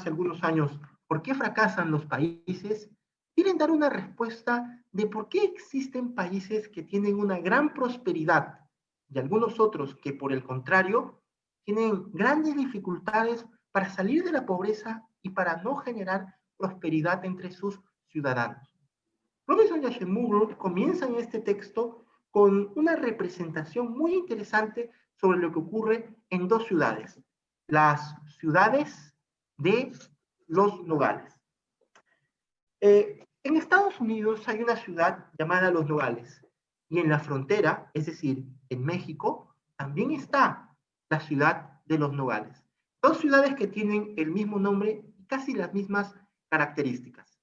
hace algunos años, ¿por qué fracasan los países?, quieren dar una respuesta de por qué existen países que tienen una gran prosperidad y algunos otros que, por el contrario, tienen grandes dificultades para salir de la pobreza y para no generar prosperidad entre sus ciudadanos. Robinson y Ashimura comienzan este texto con una representación muy interesante sobre lo que ocurre en dos ciudades, las ciudades de los Nogales. En Estados Unidos hay una ciudad llamada Los Nogales y en la frontera, es decir, en México, también está la ciudad de Los Nogales. Dos ciudades que tienen el mismo nombre y casi las mismas características.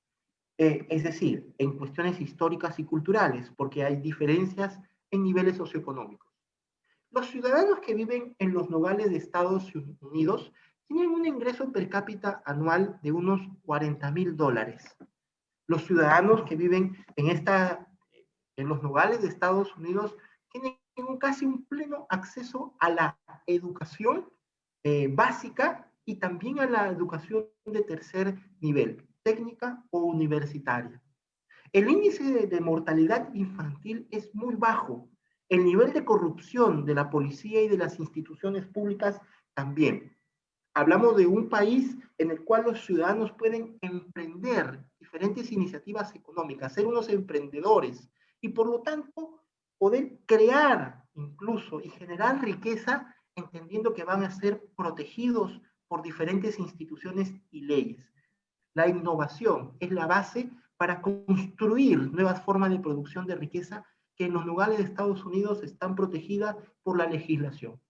Es decir, en cuestiones históricas y culturales, porque hay diferencias en niveles socioeconómicos. Los ciudadanos que viven en Los Nogales de Estados Unidos tienen un ingreso per cápita anual de unos $40,000. Los ciudadanos que viven en Los Nogales de Estados Unidos tienen casi un pleno acceso a la educación básica y también a la educación de tercer nivel, técnica o universitaria. El índice de mortalidad infantil es muy bajo. El nivel de corrupción de la policía y de las instituciones públicas también. Hablamos de un país en el cual los ciudadanos pueden emprender diferentes iniciativas económicas, ser unos emprendedores y por lo tanto poder crear incluso y generar riqueza entendiendo que van a ser protegidos por diferentes instituciones y leyes. La innovación es la base para construir nuevas formas de producción de riqueza que en los lugares de Estados Unidos están protegidas por la legislación.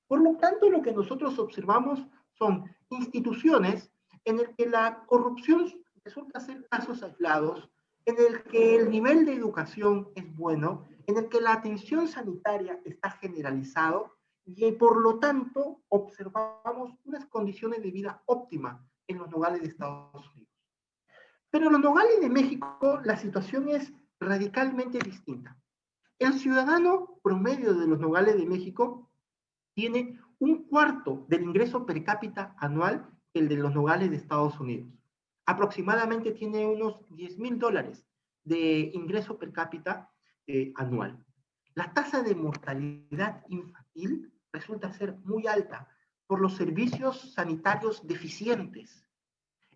Por lo tanto, lo que nosotros observamos son instituciones en el que la corrupción resulta ser casos aislados, en el que el nivel de educación es bueno, en el que la atención sanitaria está generalizado y por lo tanto observamos unas condiciones de vida óptimas en los nogales de Estados Unidos. Pero en los nogales de México la situación es radicalmente distinta. El ciudadano promedio de los nogales de México tiene un cuarto del ingreso per cápita anual que el de los nogales de Estados Unidos. Aproximadamente tiene unos $10,000 de ingreso per cápita anual. La tasa de mortalidad infantil resulta ser muy alta por los servicios sanitarios deficientes.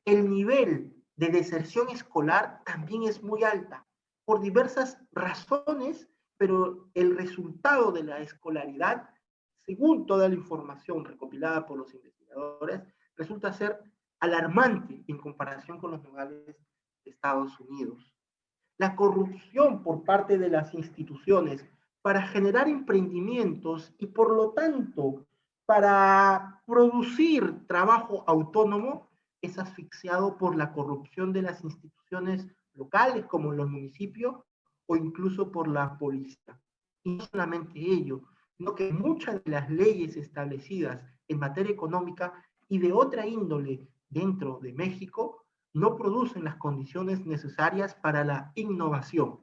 El nivel de deserción escolar también es muy alta por diversas razones, pero el resultado de la escolaridad, según toda la información recopilada por los investigadores, resulta ser alarmante en comparación con los nogales de Estados Unidos. La corrupción por parte de las instituciones para generar emprendimientos y por lo tanto para producir trabajo autónomo es asfixiado por la corrupción de las instituciones locales como los municipios o incluso por la policía. Y no solamente ello, sino que muchas de las leyes establecidas en materia económica y de otra índole dentro de México no producen las condiciones necesarias para la innovación.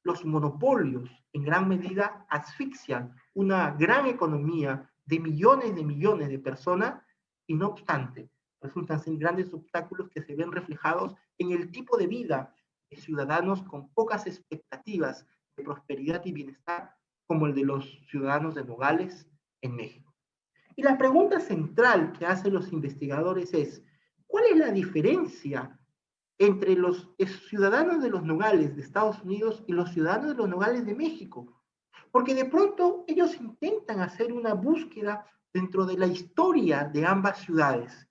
Los monopolios en gran medida asfixian una gran economía de millones de personas y no obstante resultan ser grandes obstáculos que se ven reflejados en el tipo de vida de ciudadanos con pocas expectativas de prosperidad y bienestar como el de los ciudadanos de Nogales en México. Y la pregunta central que hacen los investigadores es, ¿cuál es la diferencia entre los ciudadanos de los Nogales de Estados Unidos y los ciudadanos de los Nogales de México? Porque de pronto ellos intentan hacer una búsqueda dentro de la historia de ambas ciudades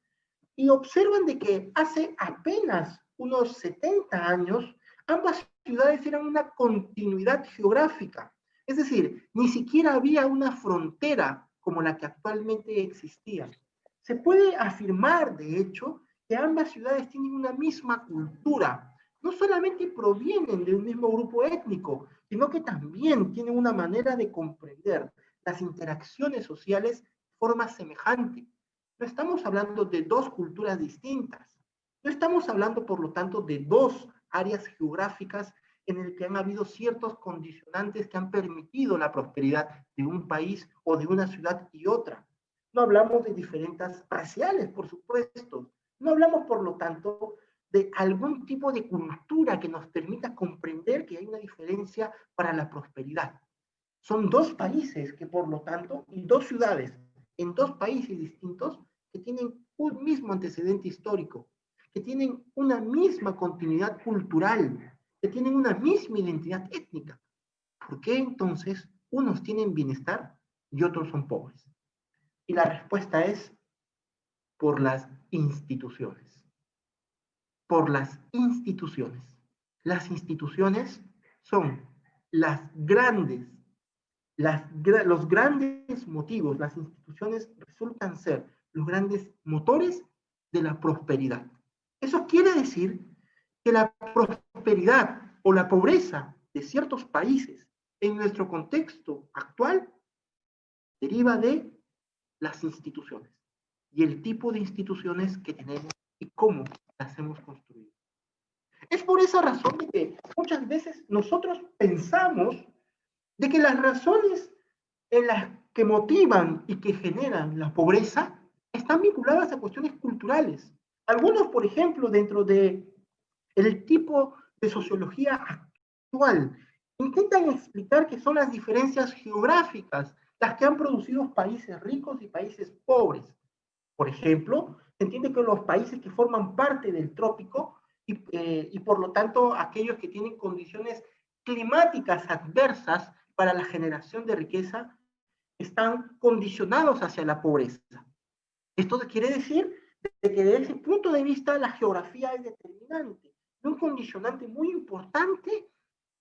y observan de que hace apenas unos 70 años ambas ciudades eran una continuidad geográfica. Es decir, ni siquiera había una frontera como la que actualmente existía. Se puede afirmar, de hecho, que ambas ciudades tienen una misma cultura. No solamente provienen de un mismo grupo étnico, sino que también tienen una manera de comprender las interacciones sociales de forma semejante. No estamos hablando de dos culturas distintas. No estamos hablando, por lo tanto, de dos áreas geográficas en el que han habido ciertos condicionantes que han permitido la prosperidad de un país o de una ciudad y otra. No hablamos de diferencias raciales, por supuesto, No hablamos, por lo tanto, de algún tipo de cultura que nos permita comprender que hay una diferencia para la prosperidad. Son dos países que, por lo tanto, y dos ciudades en dos países distintos que tienen un mismo antecedente histórico, que tienen una misma continuidad cultural, que tienen una misma identidad étnica. ¿Por qué entonces unos tienen bienestar y otros son pobres? Y la respuesta es por las instituciones. Por las instituciones. Las instituciones son las grandes, los grandes motivos, las instituciones resultan ser los grandes motores de la prosperidad. Eso quiere decir que la prosperidad o la pobreza de ciertos países en nuestro contexto actual deriva de las instituciones y el tipo de instituciones que tenemos y cómo las hemos construido. Es por esa razón de que muchas veces nosotros pensamos de que las razones en las que motivan y que generan la pobreza están vinculadas a cuestiones culturales. Algunos, por ejemplo, dentro de el tipo de sociología actual, intentan explicar que son las diferencias geográficas las que han producido países ricos y países pobres. Por ejemplo, se entiende que los países que forman parte del trópico y por lo tanto aquellos que tienen condiciones climáticas adversas para la generación de riqueza están condicionados hacia la pobreza. Esto quiere decir que desde ese punto de vista la geografía es determinante, un condicionante muy importante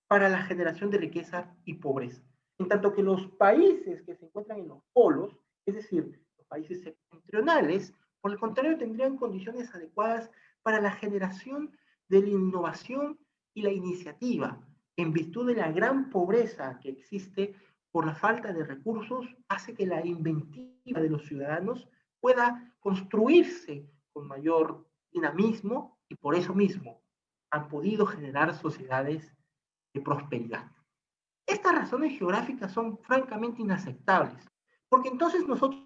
para la generación de riqueza y pobreza. En tanto que los países que se encuentran en los polos, es decir, los países septentrionales, por el contrario, tendrían condiciones adecuadas para la generación de la innovación y la iniciativa, en virtud de la gran pobreza que existe por la falta de recursos, hace que la inventiva de los ciudadanos pueda construirse con mayor dinamismo y por eso mismo han podido generar sociedades de prosperidad. Estas razones geográficas son francamente inaceptables, porque entonces nosotros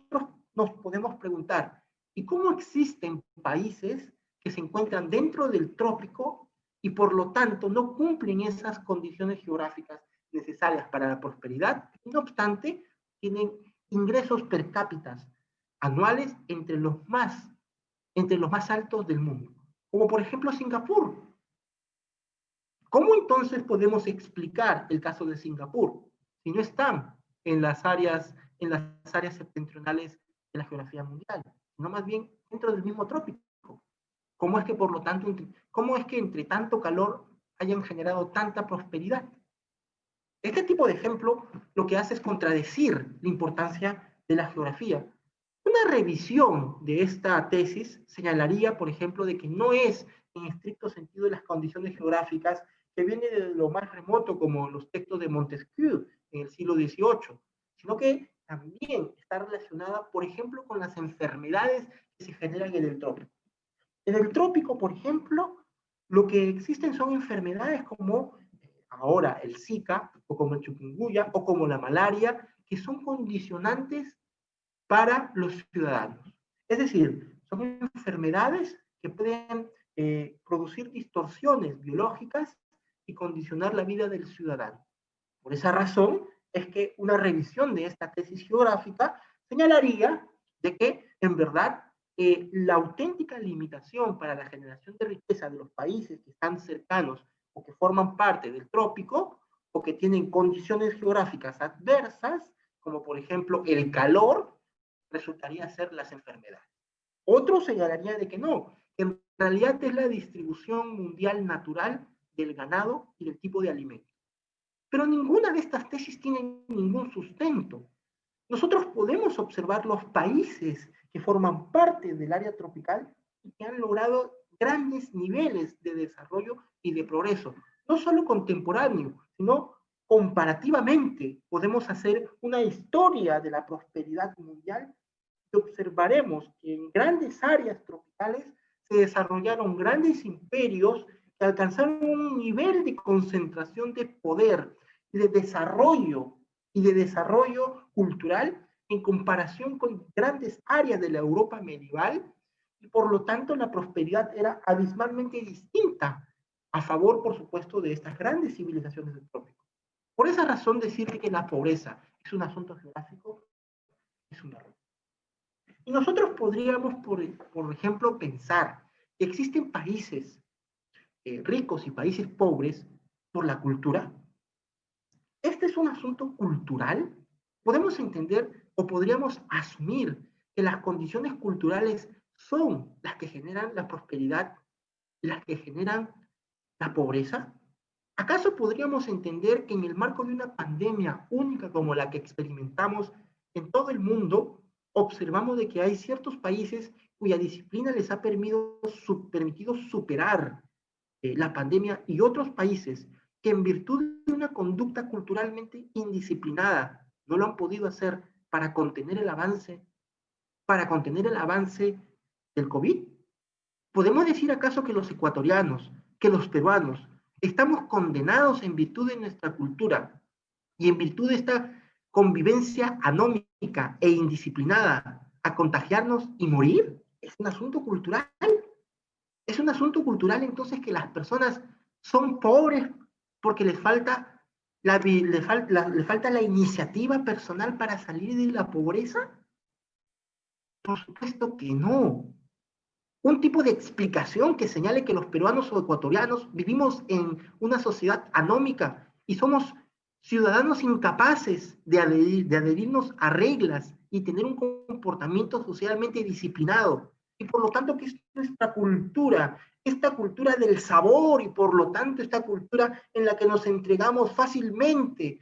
nos podemos preguntar, ¿y cómo existen países que se encuentran dentro del trópico y por lo tanto no cumplen esas condiciones geográficas necesarias para la prosperidad? No obstante, tienen ingresos per cápita anuales entre los más altos del mundo, como por ejemplo Singapur. ¿Cómo entonces podemos explicar el caso de Singapur si no están en las áreas septentrionales de la geografía mundial, sino más bien dentro del mismo trópico? ¿Cómo es que, por lo tanto, cómo es que entre tanto calor hayan generado tanta prosperidad? Este tipo de ejemplo lo que hace es contradecir la importancia de la geografía. Una revisión de esta tesis señalaría, por ejemplo, de que no es en estricto sentido de las condiciones geográficas que viene de lo más remoto, como los textos de Montesquieu en el siglo XVIII, sino que también está relacionada, por ejemplo, con las enfermedades que se generan en el trópico. En el trópico, por ejemplo, lo que existen son enfermedades como ahora el Zika, o como el chikungunya, o como la malaria, que son condicionantes para los ciudadanos. Es decir, son enfermedades que pueden producir distorsiones biológicas y condicionar la vida del ciudadano. Por esa razón es que una revisión de esta tesis geográfica señalaría de que, en verdad, la auténtica limitación para la generación de riqueza de los países que están cercanos o que forman parte del trópico o que tienen condiciones geográficas adversas, como por ejemplo el calor, resultaría ser las enfermedades. Otro señalaría de que no, que en realidad es la distribución mundial natural del ganado y del tipo de alimentos. Pero ninguna de estas tesis tiene ningún sustento. Nosotros podemos observar los países que forman parte del área tropical y que han logrado grandes niveles de desarrollo y de progreso, no solo contemporáneo, sino comparativamente. Podemos hacer una historia de la prosperidad mundial y observaremos que en grandes áreas tropicales se desarrollaron grandes imperios que alcanzaron un nivel de concentración de poder y de desarrollo cultural en comparación con grandes áreas de la Europa medieval, y por lo tanto la prosperidad era abismalmente distinta, a favor, por supuesto, de estas grandes civilizaciones del trópico. Por esa razón, decir que la pobreza es un asunto geográfico es un error. Y nosotros podríamos, por ejemplo, pensar que existen países ricos y países pobres por la cultura. Este es un asunto cultural. Podemos entender o podríamos asumir que las condiciones culturales son las que generan la prosperidad, las que generan la pobreza. ¿Acaso podríamos entender que en el marco de una pandemia única como la que experimentamos en todo el mundo, observamos de que hay ciertos países cuya disciplina les ha permitido superar la pandemia y otros países que en virtud de una conducta culturalmente indisciplinada no lo han podido hacer para contener el avance del COVID? ¿Podemos decir acaso que los ecuatorianos, que los peruanos, estamos condenados en virtud de nuestra cultura y en virtud de esta convivencia anómica e indisciplinada a contagiarnos y morir? Es un asunto cultural. Es un asunto cultural entonces que las personas son pobres porque les falta la iniciativa personal para salir de la pobreza. Por supuesto que no. Un tipo de explicación que señale que los peruanos o ecuatorianos vivimos en una sociedad anómica y somos ciudadanos incapaces de adherirnos a reglas y tener un comportamiento socialmente disciplinado. Y por lo tanto que es nuestra cultura, esta cultura del sabor y por lo tanto esta cultura en la que nos entregamos fácilmente,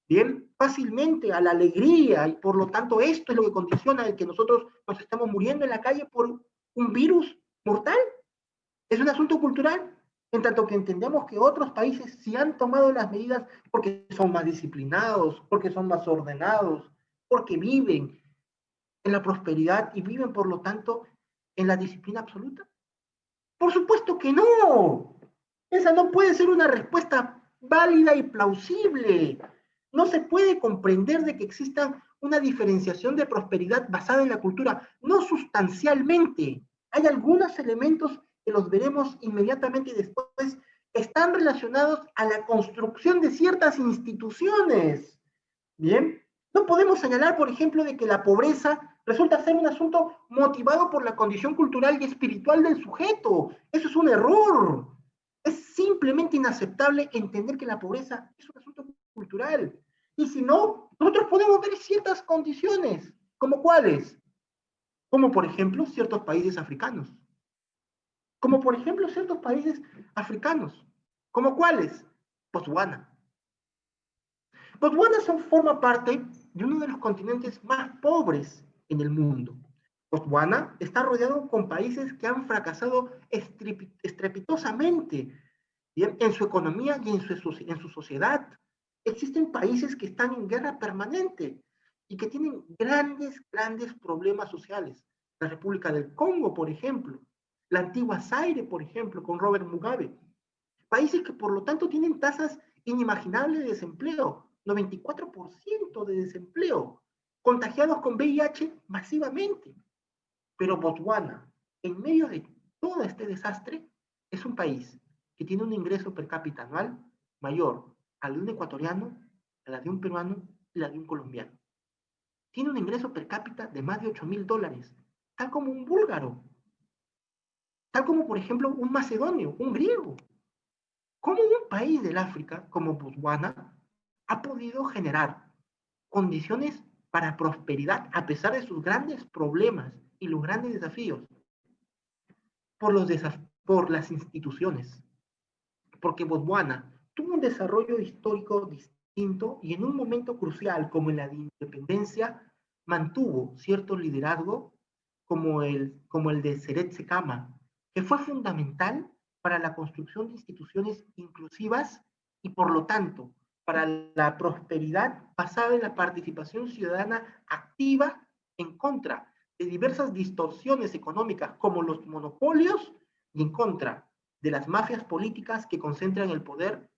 bien, fácilmente a la alegría y por lo tanto esto es lo que condiciona el que nosotros nos estamos muriendo en la calle por un virus mortal. Es un asunto cultural, en tanto que entendemos que otros países sí han tomado las medidas porque son más disciplinados, porque son más ordenados, porque viven en la prosperidad y viven, por lo tanto, en la disciplina absoluta. Por supuesto que no. Esa no puede ser una respuesta válida y plausible. No se puede comprender de que exista una diferenciación de prosperidad basada en la cultura, no sustancialmente. Hay algunos elementos que los veremos inmediatamente después, están relacionados a la construcción de ciertas instituciones. Bien, no podemos señalar, por ejemplo, de que la pobreza resulta ser un asunto motivado por la condición cultural y espiritual del sujeto. Eso es un error. Es simplemente inaceptable entender que la pobreza es un asunto cultural. Y si no, nosotros podemos ver ciertas condiciones, como cuáles, como por ejemplo ciertos países africanos, como por ejemplo ciertos países africanos, como cuáles, Botswana. Botswana forma parte de uno de los continentes más pobres en el mundo. Botswana está rodeado con países que han fracasado estrepitosamente en su economía y en su sociedad. Existen países que están en guerra permanente y que tienen grandes problemas sociales. La República del Congo, por ejemplo, la antigua Zaire, por ejemplo, con Robert Mugabe. Países que por lo tanto tienen tasas inimaginables de desempleo, 94% de desempleo, contagiados con VIH masivamente. Pero Botswana, en medio de todo este desastre, es un país que tiene un ingreso per cápita anual mayor al de un ecuatoriano, a la de un peruano y la de un colombiano. Tiene un ingreso per cápita de más de $8,000, tal como un búlgaro, tal como por ejemplo un macedonio, un griego. ¿Cómo un país del África como Botswana ha podido generar condiciones para prosperidad a pesar de sus grandes problemas y los grandes desafíos? Por las instituciones. Porque Botswana tuvo un desarrollo histórico distinto y en un momento crucial como en la de independencia mantuvo cierto liderazgo como el de Seretse Khama, que fue fundamental para la construcción de instituciones inclusivas y por lo tanto para la prosperidad basada en la participación ciudadana activa en contra de diversas distorsiones económicas como los monopolios y en contra de las mafias políticas que concentran el poder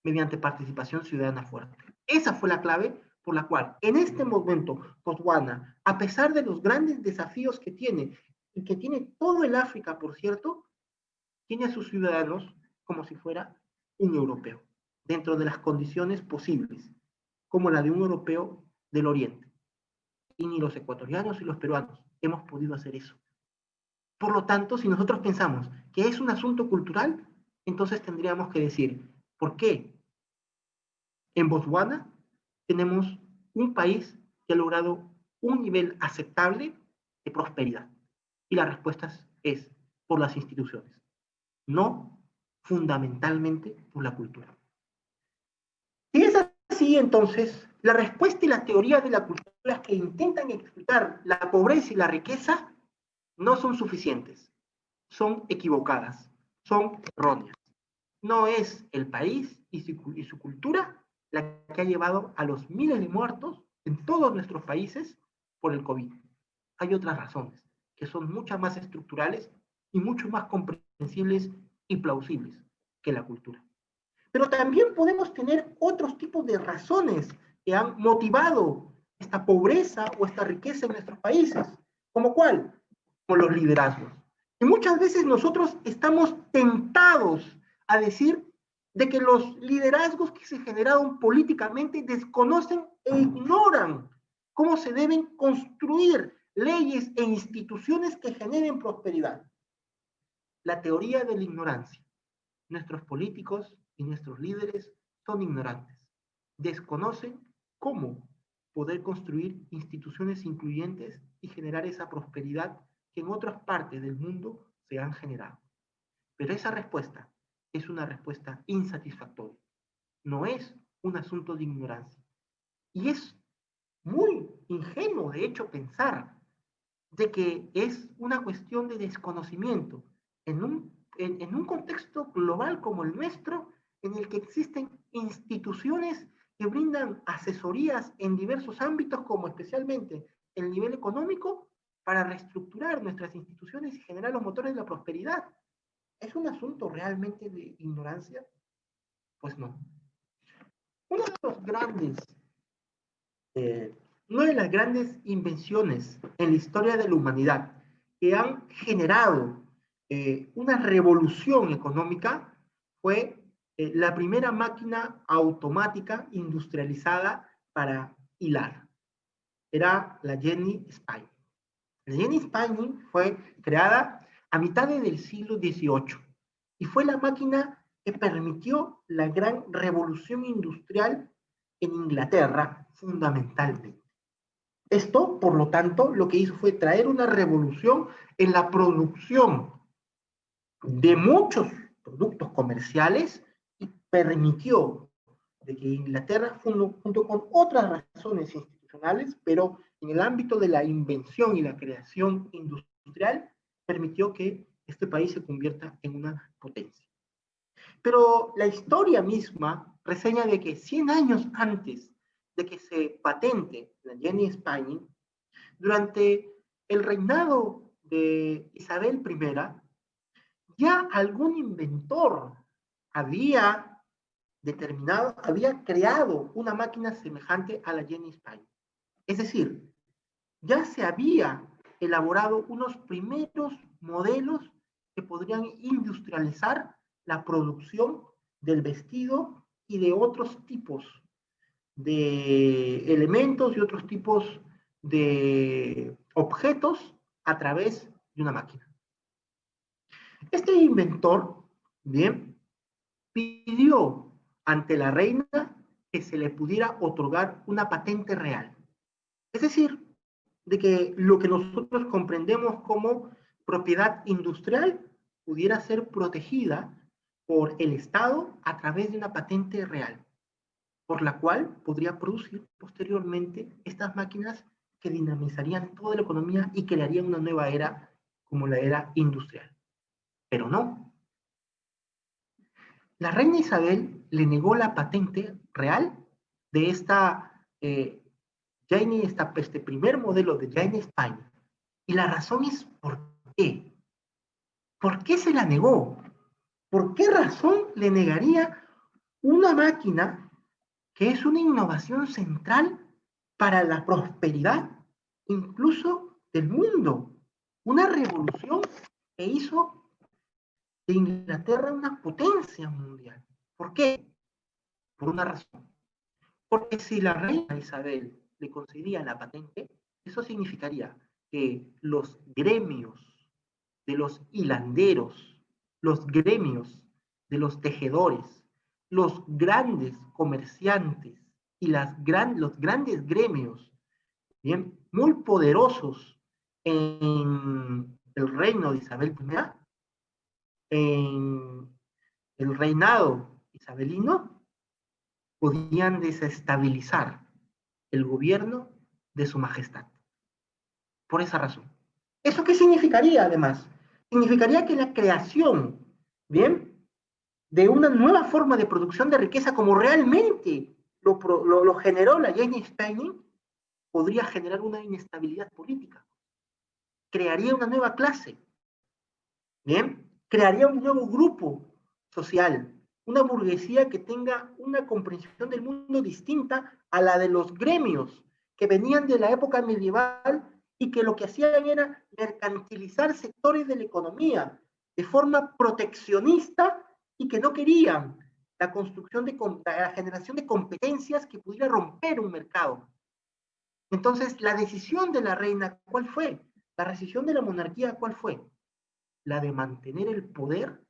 mediante participación ciudadana fuerte. Esa fue la clave por la cual en este momento Botswana, a pesar de los grandes desafíos que tiene y que tiene todo el África, por cierto, tiene a sus ciudadanos como si fuera un europeo, dentro de las condiciones posibles, como la de un europeo del Oriente. Y ni los ecuatorianos y los peruanos hemos podido hacer eso. Por lo tanto, si nosotros pensamos que es un asunto cultural, entonces tendríamos que decir, ¿por qué en Botswana tenemos un país que ha logrado un nivel aceptable de prosperidad? Y la respuesta es por las instituciones, no fundamentalmente por la cultura. Si es así, entonces, la respuesta y la teoría de la cultura que intentan explicar la pobreza y la riqueza no son suficientes, son equivocadas, son erróneas. No es el país y su cultura la que ha llevado a los miles de muertos en todos nuestros países por el COVID. Hay otras razones que son mucho más estructurales y mucho más comprensibles y plausibles que la cultura. Pero también podemos tener otros tipos de razones que han motivado esta pobreza o esta riqueza en nuestros países. ¿Como cuál? Como los liderazgos. Y muchas veces nosotros estamos tentados a decir de que los liderazgos que se generaron políticamente desconocen e ignoran cómo se deben construir leyes e instituciones que generen prosperidad. La teoría de la ignorancia. Nuestros políticos y nuestros líderes son ignorantes. Desconocen cómo poder construir instituciones incluyentes y generar esa prosperidad que en otras partes del mundo se han generado. Pero esa respuesta es una respuesta insatisfactoria. No es un asunto de ignorancia. Y es muy ingenuo, de hecho, pensar de que es una cuestión de desconocimiento en un contexto global como el nuestro, en el que existen instituciones que brindan asesorías en diversos ámbitos, como especialmente el nivel económico, para reestructurar nuestras instituciones y generar los motores de la prosperidad. ¿Es un asunto realmente de ignorancia? Pues no. Uno de los grandes, una de las grandes invenciones en la historia de la humanidad que han generado una revolución económica fue la primera máquina automática industrializada para hilar. Era la Jenny Spinning. La Jenny Spinning fue creada a mitad del siglo XVIII y fue la máquina que permitió la gran revolución industrial en Inglaterra, fundamentalmente. Esto, por lo tanto, lo que hizo fue traer una revolución en la producción de muchos productos comerciales y permitió de que Inglaterra, junto con otras razones institucionales, pero en el ámbito de la invención y la creación industrial, permitió que este país se convierta en una potencia. Pero la historia misma reseña de que 100 años antes de que se patente la Jenny Spinning, durante el reinado de Isabel I, ya algún inventor había había creado una máquina semejante a la Jenny Spinning. Es decir, ya se había elaborado unos primeros modelos que podrían industrializar la producción del vestido y de otros tipos de elementos y otros tipos de objetos a través de una máquina. Este inventor, bien, pidió ante la reina que se le pudiera otorgar una patente real. Es decir, de que lo que nosotros comprendemos como propiedad industrial pudiera ser protegida por el Estado a través de una patente real, por la cual podría producir posteriormente estas máquinas que dinamizarían toda la economía y crearían una nueva era como la era industrial. Pero no. La reina Isabel le negó la patente real de este primer modelo de Jenny Spinning. Y la razón es ¿por qué? ¿Por qué se la negó? ¿Por qué razón le negaría una máquina que es una innovación central para la prosperidad incluso del mundo? una revolución que hizo de Inglaterra una potencia mundial. ¿Por qué? Por una razón. Porque si la reina Isabel le concedía la patente, eso significaría que los gremios de los hilanderos, los gremios de los tejedores, los grandes comerciantes y los grandes gremios, bien, muy poderosos en el reino de Isabel I, en el reinado isabelino, podían desestabilizar el gobierno de su majestad. Por esa razón. ¿Eso qué significaría, además? Significaría que la creación, ¿bien?, de una nueva forma de producción de riqueza, como realmente lo generó la Jane Steinman, podría generar una inestabilidad política. Crearía una nueva clase, ¿bien? Crearía un nuevo grupo social, una burguesía que tenga una comprensión del mundo distinta a la de los gremios que venían de la época medieval y que lo que hacían era mercantilizar sectores de la economía de forma proteccionista y que no querían la construcción la generación de competencias que pudiera romper un mercado. Entonces, la decisión de la reina, ¿cuál fue? La decisión de la monarquía, ¿cuál fue? La de mantener el poder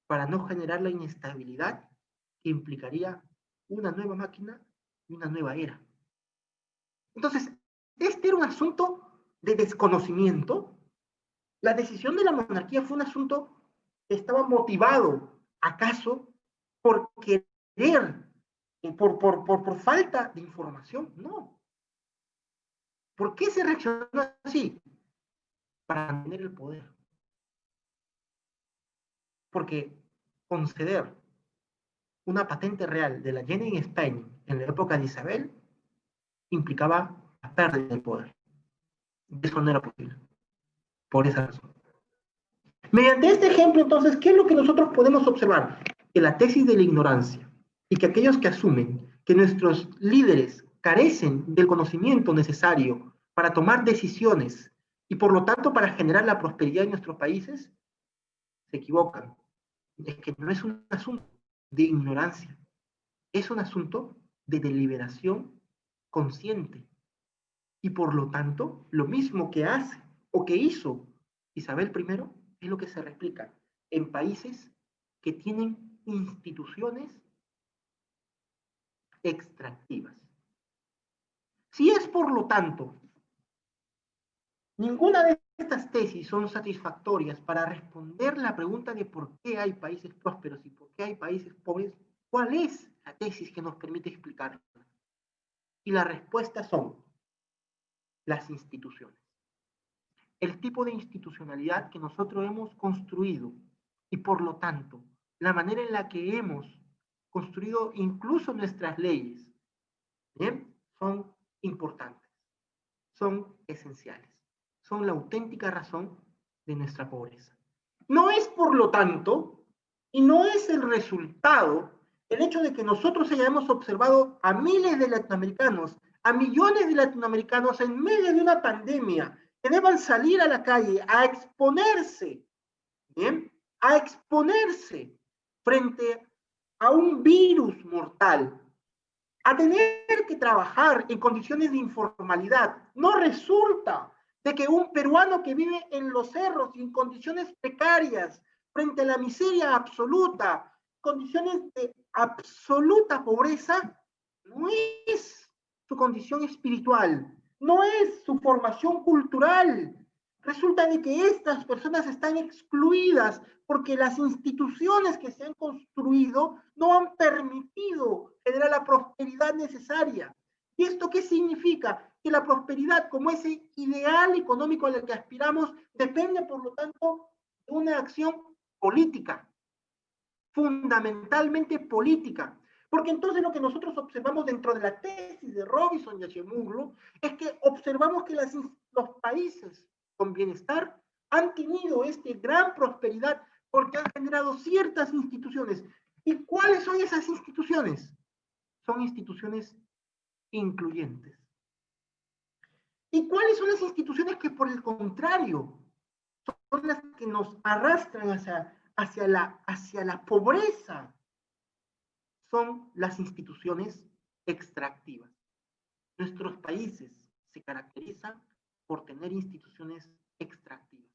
para no generar la inestabilidad que implicaría una nueva máquina y una nueva era. Entonces, este era un asunto de desconocimiento. La decisión de la monarquía fue un asunto que estaba motivado, ¿acaso por querer, por falta de información? No. ¿Por qué se reaccionó así? Para mantener el poder. Porque conceder una patente real de la Jane Steinman en la época de Isabel implicaba la pérdida del poder. Eso no era posible. Por esa razón. Mediante este ejemplo, entonces, ¿qué es lo que nosotros podemos observar? Que la tesis de la ignorancia y que aquellos que asumen que nuestros líderes carecen del conocimiento necesario para tomar decisiones y por lo tanto para generar la prosperidad en nuestros países, se equivocan. Es que no es un asunto de ignorancia, es un asunto de deliberación consciente. Y por lo tanto, lo mismo que hace o que hizo Isabel I es lo que se replica en países que tienen instituciones extractivas. Si es, por lo tanto, ninguna de estas tesis son satisfactorias para responder la pregunta de por qué hay países prósperos y por qué hay países pobres, ¿cuál es la tesis que nos permite explicarlo? Y las respuestas son las instituciones. El tipo de institucionalidad que nosotros hemos construido y por lo tanto la manera en la que hemos construido incluso nuestras leyes, ¿bien?, son importantes, son esenciales, son la auténtica razón de nuestra pobreza. No es por lo tanto y no es el resultado el hecho de que nosotros hayamos observado a miles de latinoamericanos, a millones de latinoamericanos en medio de una pandemia que deban salir a la calle a exponerse, ¿bien?, a exponerse frente a un virus mortal, a tener que trabajar en condiciones de informalidad. No resulta de que un peruano que vive en los cerros y en condiciones precarias, frente a la miseria absoluta, condiciones de absoluta pobreza, no es su condición espiritual, no es su formación cultural. Resulta de que estas personas están excluidas porque las instituciones que se han construido no han permitido generar la prosperidad necesaria. ¿Y esto qué significa? Que la prosperidad, como ese ideal económico al que aspiramos, depende, por lo tanto, de una acción política, fundamentalmente política. Porque entonces lo que nosotros observamos dentro de la tesis de Robinson y Acemoglu es que observamos que los países con bienestar han tenido esta gran prosperidad porque han generado ciertas instituciones. ¿Y cuáles son esas instituciones? Son instituciones incluyentes. ¿Y cuáles son las instituciones que, por el contrario, son las que nos arrastran hacia la pobreza, son las instituciones extractivas. Nuestros países se caracterizan por tener instituciones extractivas.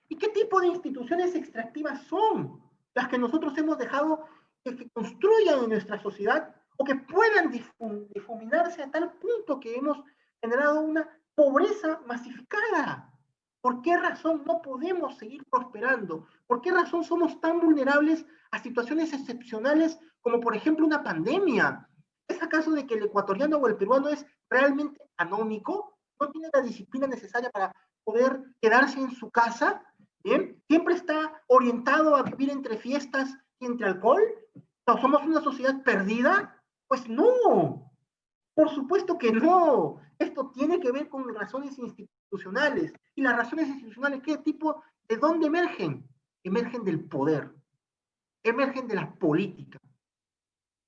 ¿Y qué tipo de instituciones extractivas son las que nosotros hemos dejado que construyan en nuestra sociedad o que puedan difuminarse a tal punto que hemos generado una pobreza masificada? ¿Por qué razón no podemos seguir prosperando? ¿Por qué razón somos tan vulnerables a situaciones excepcionales como por ejemplo una pandemia? ¿Es acaso de que el ecuatoriano o el peruano es realmente anómico? ¿No tiene la disciplina necesaria para poder quedarse en su casa? ¿Bien? ¿Siempre está orientado a vivir entre fiestas y entre alcohol? ¿No somos una sociedad perdida? Pues no, por supuesto que no. Esto tiene que ver con razones institucionales. ¿Y las razones institucionales qué tipo? ¿De dónde emergen? Emergen del poder, emergen de la política.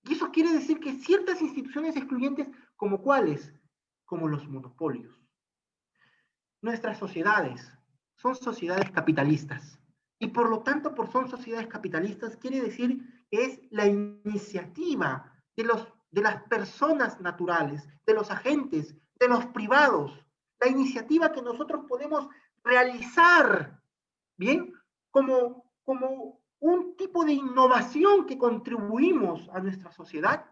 Y eso quiere decir que ciertas instituciones excluyentes, ¿como cuáles? Como los monopolios. Nuestras sociedades son sociedades capitalistas. Y por lo tanto, por son sociedades capitalistas, quiere decir que es la iniciativa de las personas naturales, de los agentes, de los privados, la iniciativa que nosotros podemos realizar, ¿bien? Como un tipo de innovación que contribuimos a nuestra sociedad,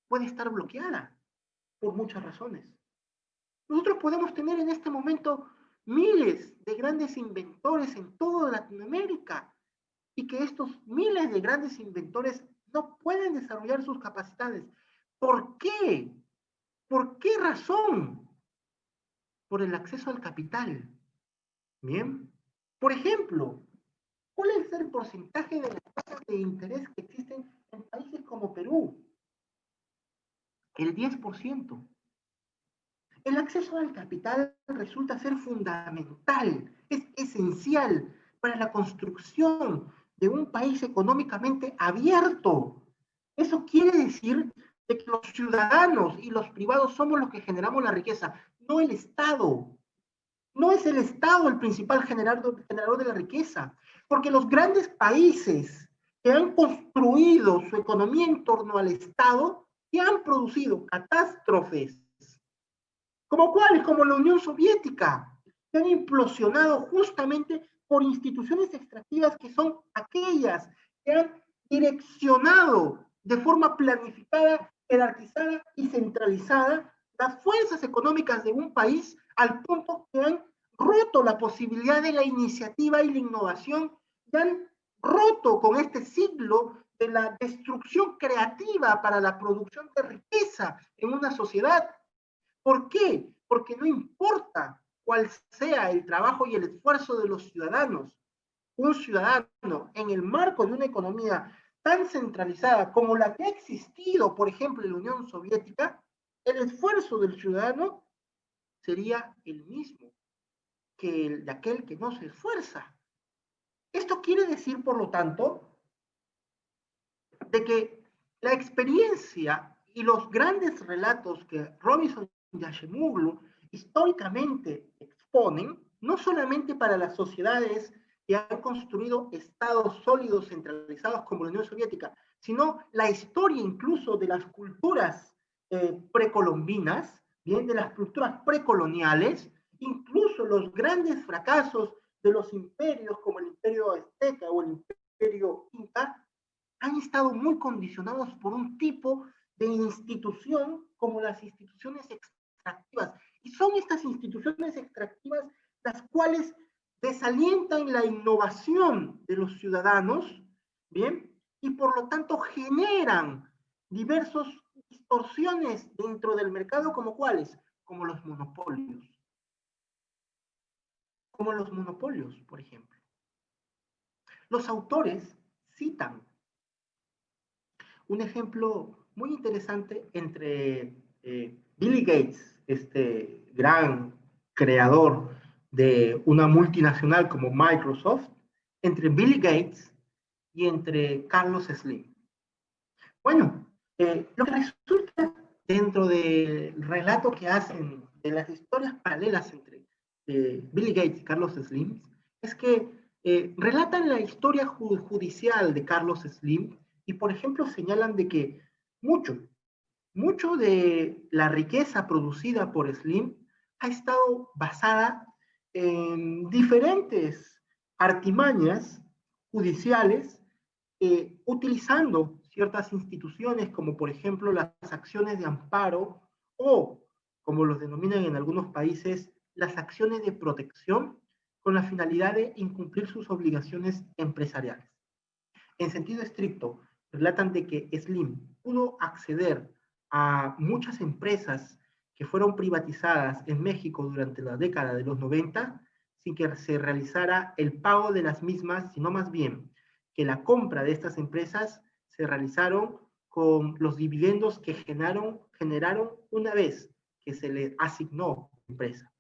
puede estar bloqueada por muchas razones. Nosotros podemos tener en este momento miles de grandes inventores en toda Latinoamérica y que estos miles de grandes inventores no pueden desarrollar sus capacidades. ¿Por qué? ¿Por qué razón? Por el acceso al capital. Bien. Por ejemplo, ¿cuál es el porcentaje de las tasas de interés que existen en países como Perú? El 10%. El acceso al capital resulta ser fundamental, es esencial para la construcción de un país económicamente abierto. Eso quiere decir de que los ciudadanos y los privados somos los que generamos la riqueza, no el Estado. No es el Estado el principal generador de la riqueza, porque los grandes países que han construido su economía en torno al Estado, que han producido catástrofes, como cuáles, como la Unión Soviética, que han implosionado justamente por instituciones extractivas que son aquellas que han direccionado de forma planificada, jerarquizada y centralizada las fuerzas económicas de un país al punto que han roto la posibilidad de la iniciativa y la innovación y han roto con este siglo de la destrucción creativa para la producción de riqueza en una sociedad. ¿Por qué? Porque no importa cuál sea el trabajo y el esfuerzo de los ciudadanos, un ciudadano en el marco de una economía tan centralizada como la que ha existido, por ejemplo, en la Unión Soviética, el esfuerzo del ciudadano sería el mismo que el de aquel que no se esfuerza. Esto quiere decir, por lo tanto, de que la experiencia y los grandes relatos que Robinson y Ashemoglu históricamente exponen, no solamente para las sociedades que han construido estados sólidos centralizados como la Unión Soviética, sino la historia incluso de las culturas precolombinas, bien, de las culturas precoloniales, incluso los grandes fracasos de los imperios como el imperio azteca o el imperio inca, han estado muy condicionados por un tipo de institución como las instituciones extractivas. Y son estas instituciones extractivas las cuales desalientan la innovación de los ciudadanos, ¿bien? Y por lo tanto generan diversas distorsiones dentro del mercado, como cuáles, como los monopolios. Como los monopolios, por ejemplo. Los autores citan un ejemplo muy interesante entre Billy Gates, este gran creador de una multinacional como Microsoft, entre Billy Gates y entre Carlos Slim. Bueno, lo que resulta dentro del relato que hacen de las historias paralelas entre Billy Gates y Carlos Slim es que relatan la historia judicial de Carlos Slim y, por ejemplo, señalan de que mucho de la riqueza producida por Slim ha estado basada en diferentes artimañas judiciales, utilizando ciertas instituciones como por ejemplo las acciones de amparo o, como los denominan en algunos países, las acciones de protección con la finalidad de incumplir sus obligaciones empresariales. En sentido estricto, relatan de que Slim pudo acceder a muchas empresas que fueron privatizadas en México durante la década de los 90 sin que se realizara el pago de las mismas, sino más bien que la compra de estas empresas se realizaron con los dividendos que generaron una vez que se le asignó la empresa.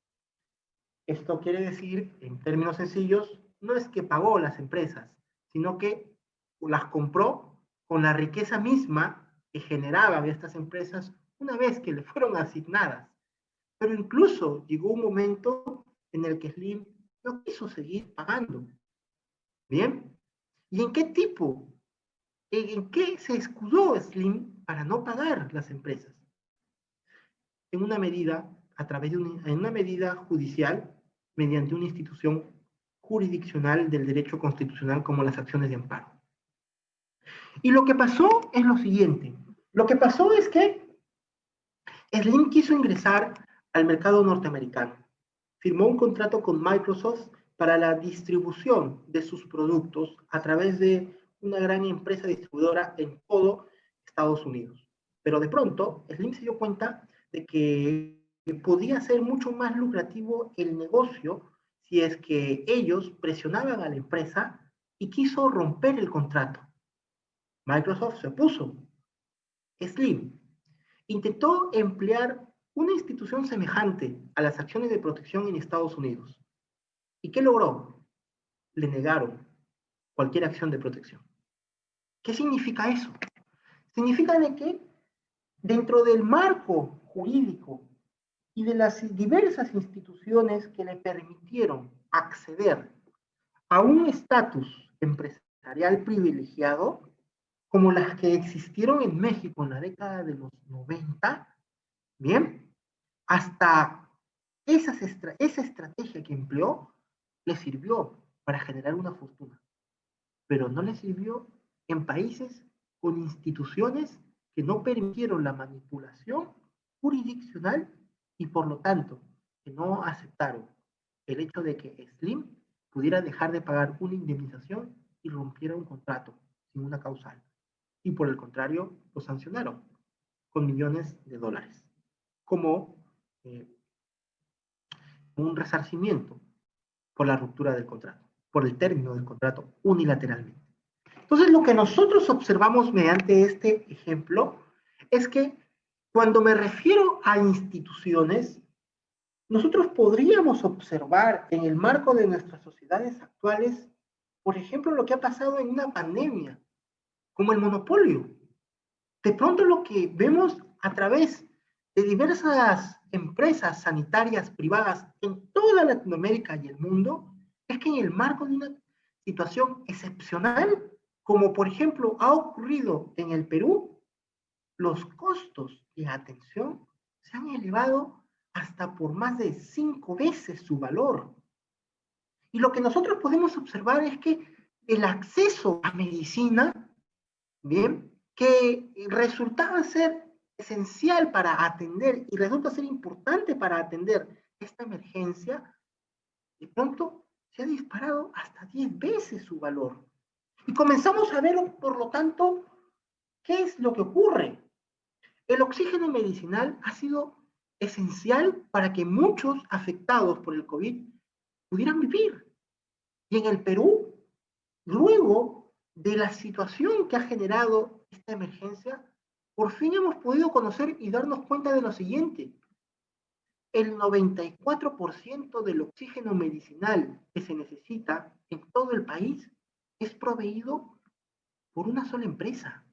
Esto quiere decir, en términos sencillos, no es que pagó las empresas, sino que las compró con la riqueza misma que generaban estas empresas una vez que le fueron asignadas. Pero incluso llegó un momento en el que Slim no quiso seguir pagando. ¿Bien? ¿Y en qué se escudó Slim para no pagar las empresas? En una medida, en una medida judicial, mediante una institución jurisdiccional del derecho constitucional como las acciones de amparo. Y lo que pasó es lo siguiente. Lo que pasó es que Slim quiso ingresar al mercado norteamericano. Firmó un contrato con Microsoft para la distribución de sus productos a través de una gran empresa distribuidora en todo Estados Unidos. Pero de pronto, Slim se dio cuenta de que podía ser mucho más lucrativo el negocio si es que ellos presionaban a la empresa y quiso romper el contrato. Microsoft se opuso. Slim intentó emplear una institución semejante a las acciones de protección en Estados Unidos. ¿Y qué logró? Le negaron cualquier acción de protección. ¿Qué significa eso? Significa de que dentro del marco jurídico y de las diversas instituciones que le permitieron acceder a un estatus empresarial privilegiado, como las que existieron en México en la década de los 90, bien, hasta esa estrategia que empleó le sirvió para generar una fortuna, pero no le sirvió en países con instituciones que no permitieron la manipulación jurisdiccional y por lo tanto que no aceptaron el hecho de que Slim pudiera dejar de pagar una indemnización y rompiera un contrato sin una causal. Y por el contrario, lo sancionaron con millones de dólares, como un resarcimiento por la ruptura del contrato, por el término del contrato unilateralmente. Entonces, lo que nosotros observamos mediante este ejemplo es que cuando me refiero a instituciones, nosotros podríamos observar en el marco de nuestras sociedades actuales, por ejemplo, lo que ha pasado en una pandemia, como el monopolio. De pronto lo que vemos a través de diversas empresas sanitarias privadas en toda Latinoamérica y el mundo es que en el marco de una situación excepcional, como por ejemplo ha ocurrido en el Perú, los costos de atención se han elevado hasta por más de 5 veces su valor. Y lo que nosotros podemos observar es que el acceso a medicina, bien, que resultaba ser esencial para atender y resulta ser importante para atender esta emergencia, de pronto se ha disparado hasta 10 veces su valor. Y comenzamos a ver, por lo tanto, qué es lo que ocurre. El oxígeno medicinal ha sido esencial para que muchos afectados por el COVID pudieran vivir. Y en el Perú, luego de la situación que ha generado esta emergencia, por fin hemos podido conocer y darnos cuenta de lo siguiente. El 94% del oxígeno medicinal que se necesita en todo el país es proveído por una sola empresa.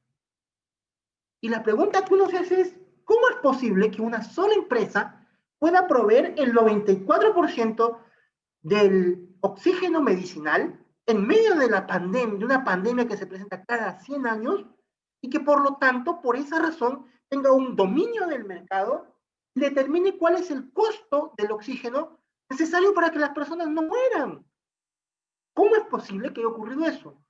Y la pregunta que uno se hace es, ¿cómo es posible que una sola empresa pueda proveer el 94% del oxígeno medicinal en medio de la pandemia, de una pandemia que se presenta cada 100 años y que por lo tanto, por esa razón, tenga un dominio del mercado y determine cuál es el costo del oxígeno necesario para que las personas no mueran. ¿Cómo es posible que haya ocurrido eso?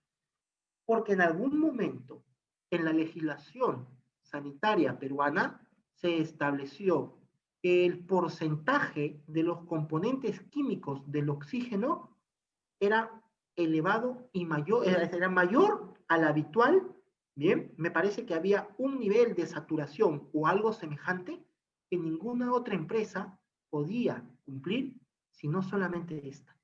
Porque en algún momento en la legislación sanitaria peruana se estableció que el porcentaje de los componentes químicos del oxígeno era elevado y mayor, era mayor al habitual. Bien, me parece que había un nivel de saturación o algo semejante que ninguna otra empresa podía cumplir, sino solamente esta.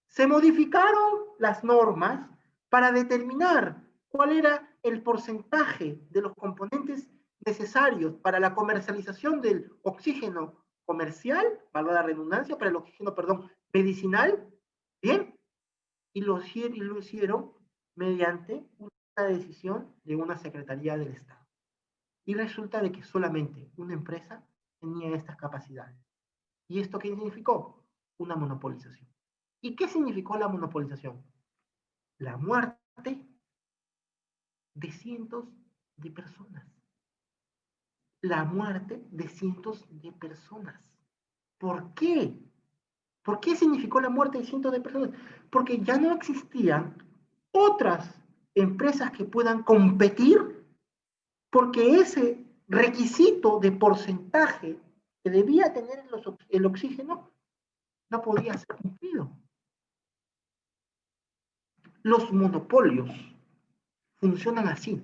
Se modificaron las normas para determinar cuál era el porcentaje de los componentes necesarios para la comercialización del oxígeno comercial, valga la redundancia, para el oxígeno, perdón, medicinal, ¿bien? Y lo hicieron mediante una decisión de una Secretaría del Estado. Y resulta de que solamente una empresa tenía estas capacidades. ¿Y esto qué significó? Una monopolización. ¿Y qué significó la monopolización? La muerte de cientos de personas. La muerte de cientos de personas. ¿Por qué? ¿Por qué significó la muerte de cientos de personas? Porque ya no existían otras empresas que puedan competir, porque ese requisito de porcentaje que debía tener el oxígeno no podía ser cumplido. Los monopolios funcionan así.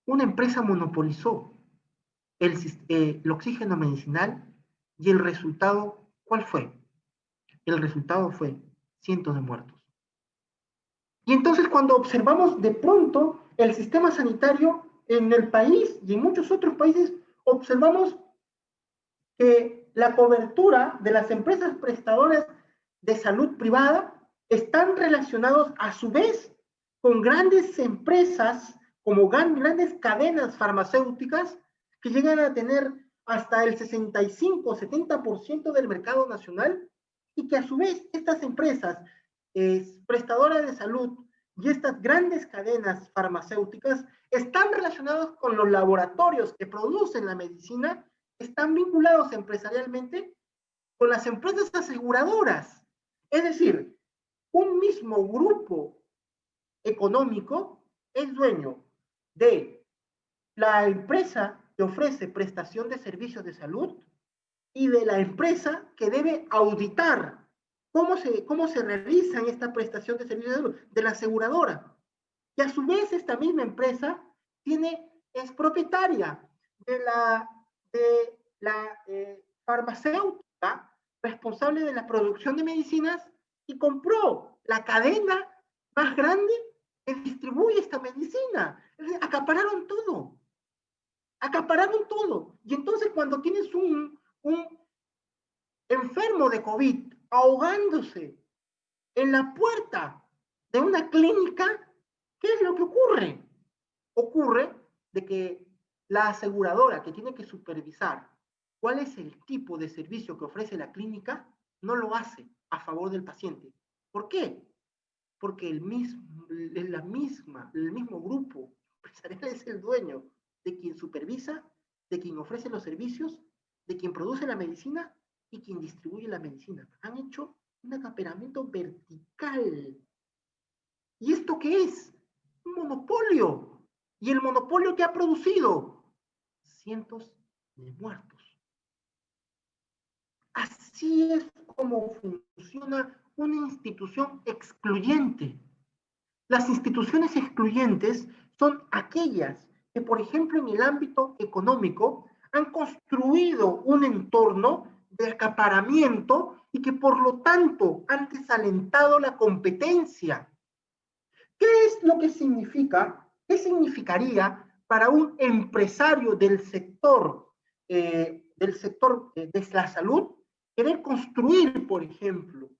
Una empresa monopolizó el oxígeno medicinal y el resultado, ¿cuál fue? El resultado fue cientos de muertos. Y entonces cuando observamos de pronto el sistema sanitario en el país y en muchos otros países, observamos que la cobertura de las empresas prestadoras de salud privada están relacionados a su vez con grandes empresas como grandes cadenas farmacéuticas que llegan a tener hasta el 65-70% del mercado nacional y que a su vez estas empresas prestadoras de salud y estas grandes cadenas farmacéuticas están relacionados con los laboratorios que producen la medicina, están vinculados empresarialmente con las empresas aseguradoras. Es decir, un mismo grupo económico es dueño de la empresa que ofrece prestación de servicios de salud y de la empresa que debe auditar cómo se realizan esta prestación de servicios de salud, de la aseguradora. Y a su vez esta misma empresa es propietaria de la farmacéutica responsable de la producción de medicinas y compró la cadena más grande que distribuye esta medicina. Es decir, acapararon todo. Acapararon todo. Y entonces cuando tienes un enfermo de COVID ahogándose en la puerta de una clínica, ¿qué es lo que ocurre? Ocurre de que la aseguradora que tiene que supervisar cuál es el tipo de servicio que ofrece la clínica, no lo hace a favor del paciente. ¿Por qué? Porque el mismo grupo empresarial es el dueño de quien supervisa, de quien ofrece los servicios, de quien produce la medicina y quien distribuye la medicina. Han hecho un acaparamiento vertical. ¿Y esto qué es? Un monopolio. ¿Y el monopolio que ha producido? Cientos de muertos. Así es como funciona una institución excluyente. Las instituciones excluyentes son aquellas que, por ejemplo, en el ámbito económico, han construido un entorno de acaparamiento y que, por lo tanto, han desalentado la competencia. ¿Qué es lo que significa? ¿Qué significaría para un empresario del sector de la salud querer construir, por ejemplo,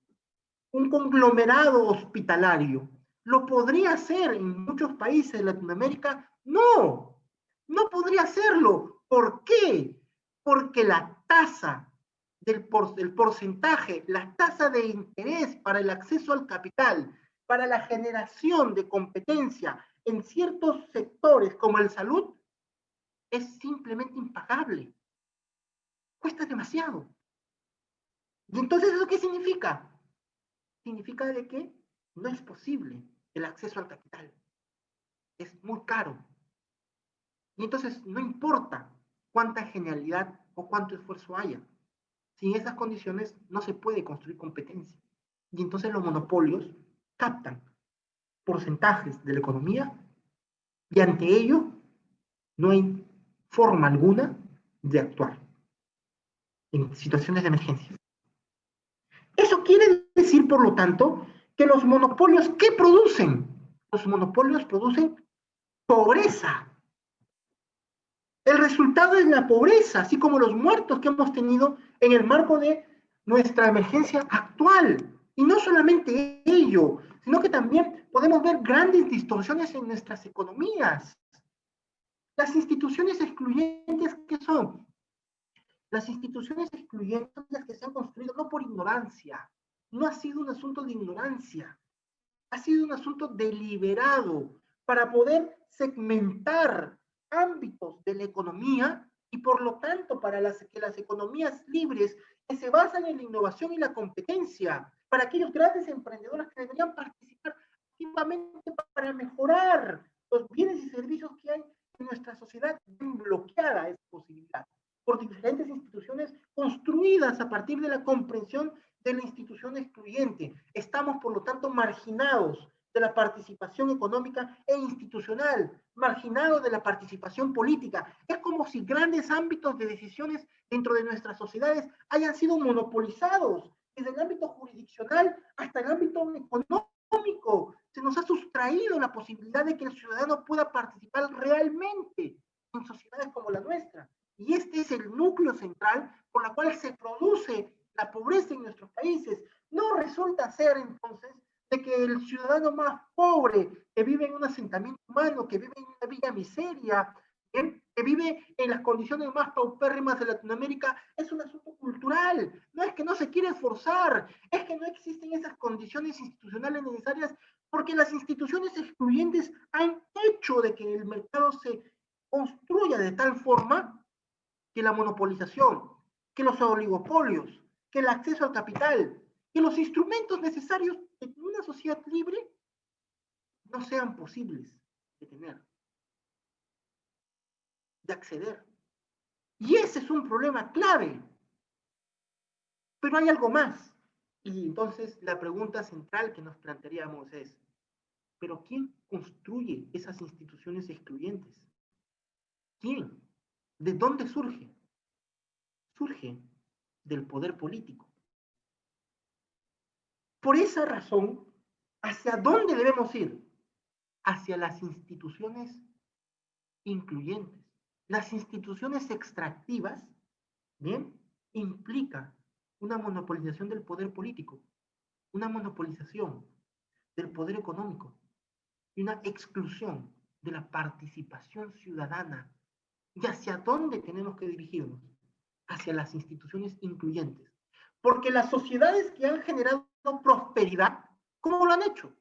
un conglomerado hospitalario? ¿Lo podría hacer en muchos países de Latinoamérica? No, no podría hacerlo. ¿Por qué? Porque la tasa el porcentaje, la tasa de interés para el acceso al capital, para la generación de competencia en ciertos sectores como el salud, es simplemente impagable. Cuesta demasiado. ¿Y entonces eso qué significa? Significa de que no es posible el acceso al capital. Es muy caro. Y entonces no importa cuánta genialidad o cuánto esfuerzo haya. Sin esas condiciones no se puede construir competencia. Y entonces los monopolios captan porcentajes de la economía y ante ello no hay forma alguna de actuar en situaciones de emergencia. Eso quiere decir, por lo tanto, que los monopolios, ¿qué producen? Los monopolios producen pobreza. El resultado es la pobreza, así como los muertos que hemos tenido en el marco de nuestra emergencia actual. Y no solamente ello, sino que también podemos ver grandes distorsiones en nuestras economías. Las instituciones excluyentes, ¿qué son? Las instituciones excluyentes son las que se han construido no por ignorancia, no ha sido un asunto de ignorancia, ha sido un asunto deliberado para poder segmentar ámbitos de la economía y por lo tanto para que las economías libres que se basan en la innovación y la competencia, para aquellos grandes emprendedores que deberían participar activamente para mejorar los bienes y servicios que hay en nuestra sociedad, bloqueada esa posibilidad por diferentes instituciones construidas a partir de la comprensión de la institución excluyente. Estamos, por lo tanto, marginados de la participación económica e institucional, marginados de la participación política. Es como si grandes ámbitos de decisiones dentro de nuestras sociedades hayan sido monopolizados, desde el ámbito jurisdiccional hasta el ámbito económico. Se nos ha sustraído la posibilidad de que el ciudadano pueda participar realmente en sociedades como la nuestra. Y este es el núcleo central por la cual se produce la pobreza en nuestros países. No resulta ser entonces de que el ciudadano más pobre, que vive en un asentamiento humano, que vive en una villa miseria, que vive en las condiciones más paupérrimas de Latinoamérica, es un asunto cultural. No es que no se quiere esforzar, es que no existen esas condiciones institucionales necesarias porque las instituciones excluyentes han hecho de que el mercado se construya de tal forma que la monopolización, que los oligopolios, que el acceso al capital, que los instrumentos necesarios en una sociedad libre no sean posibles de tener, de acceder. Y ese es un problema clave. Pero hay algo más. Y entonces la pregunta central que nos plantearíamos es, ¿pero quién construye esas instituciones excluyentes? ¿Quién? ¿De dónde surge? Surge del poder político. Por esa razón, ¿hacia dónde debemos ir? Hacia las instituciones incluyentes. Las instituciones extractivas, ¿bien? Implica una monopolización del poder político, una monopolización del poder económico y una exclusión de la participación ciudadana. ¿Y hacia dónde tenemos que dirigirnos? Hacia las instituciones incluyentes. Porque las sociedades que han generado prosperidad, ¿cómo lo han hecho?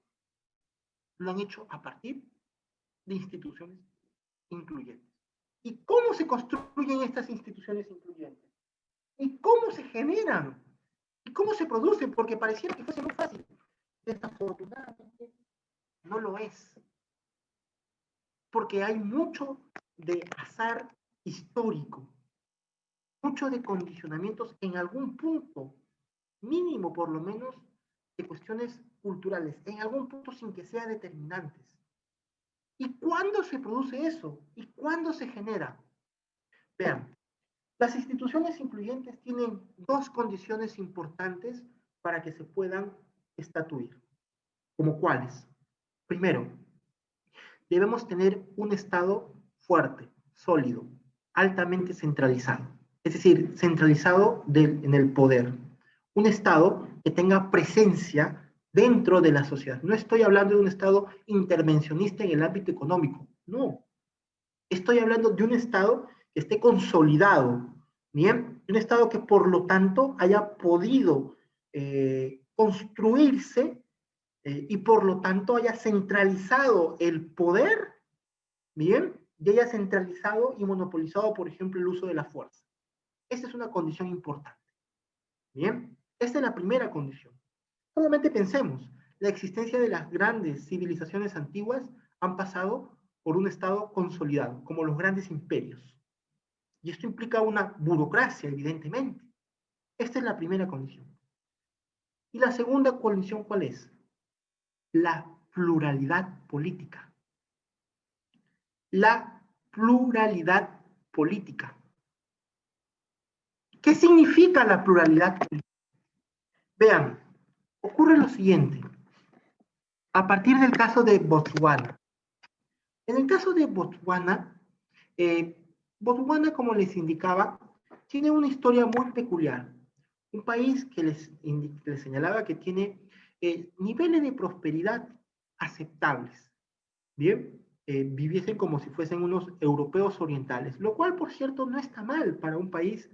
Lo han hecho a partir de instituciones incluyentes. ¿Y cómo se construyen estas instituciones incluyentes? ¿Y cómo se generan? ¿Y cómo se producen? Porque pareciera que fuese muy fácil. Desafortunadamente, no lo es. Porque hay mucho de azar histórico, mucho de condicionamientos en algún punto, mínimo por lo menos, de cuestiones culturales, en algún punto sin que sean determinantes. ¿Y cuándo se produce eso? ¿Y cuándo se genera? Vean, las instituciones incluyentes tienen dos condiciones importantes para que se puedan estatuir. ¿Como cuáles? Primero, debemos tener un Estado fuerte, sólido, altamente centralizado. Es decir, centralizado en el poder. Un Estado que tenga presencia dentro de la sociedad. No estoy hablando de un Estado intervencionista en el ámbito económico, no. Estoy hablando de un Estado que esté consolidado, Bien, un Estado que por lo tanto haya podido construirse y por lo tanto haya centralizado el poder, bien, y haya centralizado y monopolizado, por ejemplo, el uso de la fuerza. Esta es una condición importante. Bien, esta es la primera condición. Solamente pensemos, la existencia de las grandes civilizaciones antiguas han pasado por un estado consolidado, como los grandes imperios. Y esto implica una burocracia, evidentemente. Esta es la primera condición. Y la segunda condición, ¿cuál es? La pluralidad política. La pluralidad política. ¿Qué significa la pluralidad política? Vean, ocurre lo siguiente. A partir del caso de Botswana. En el caso de Botswana, Botswana, como les indicaba, tiene una historia muy peculiar. Un país que les señalaba que tiene niveles de prosperidad aceptables. Bien, viviesen como si fuesen unos europeos orientales, lo cual, por cierto, no está mal para un país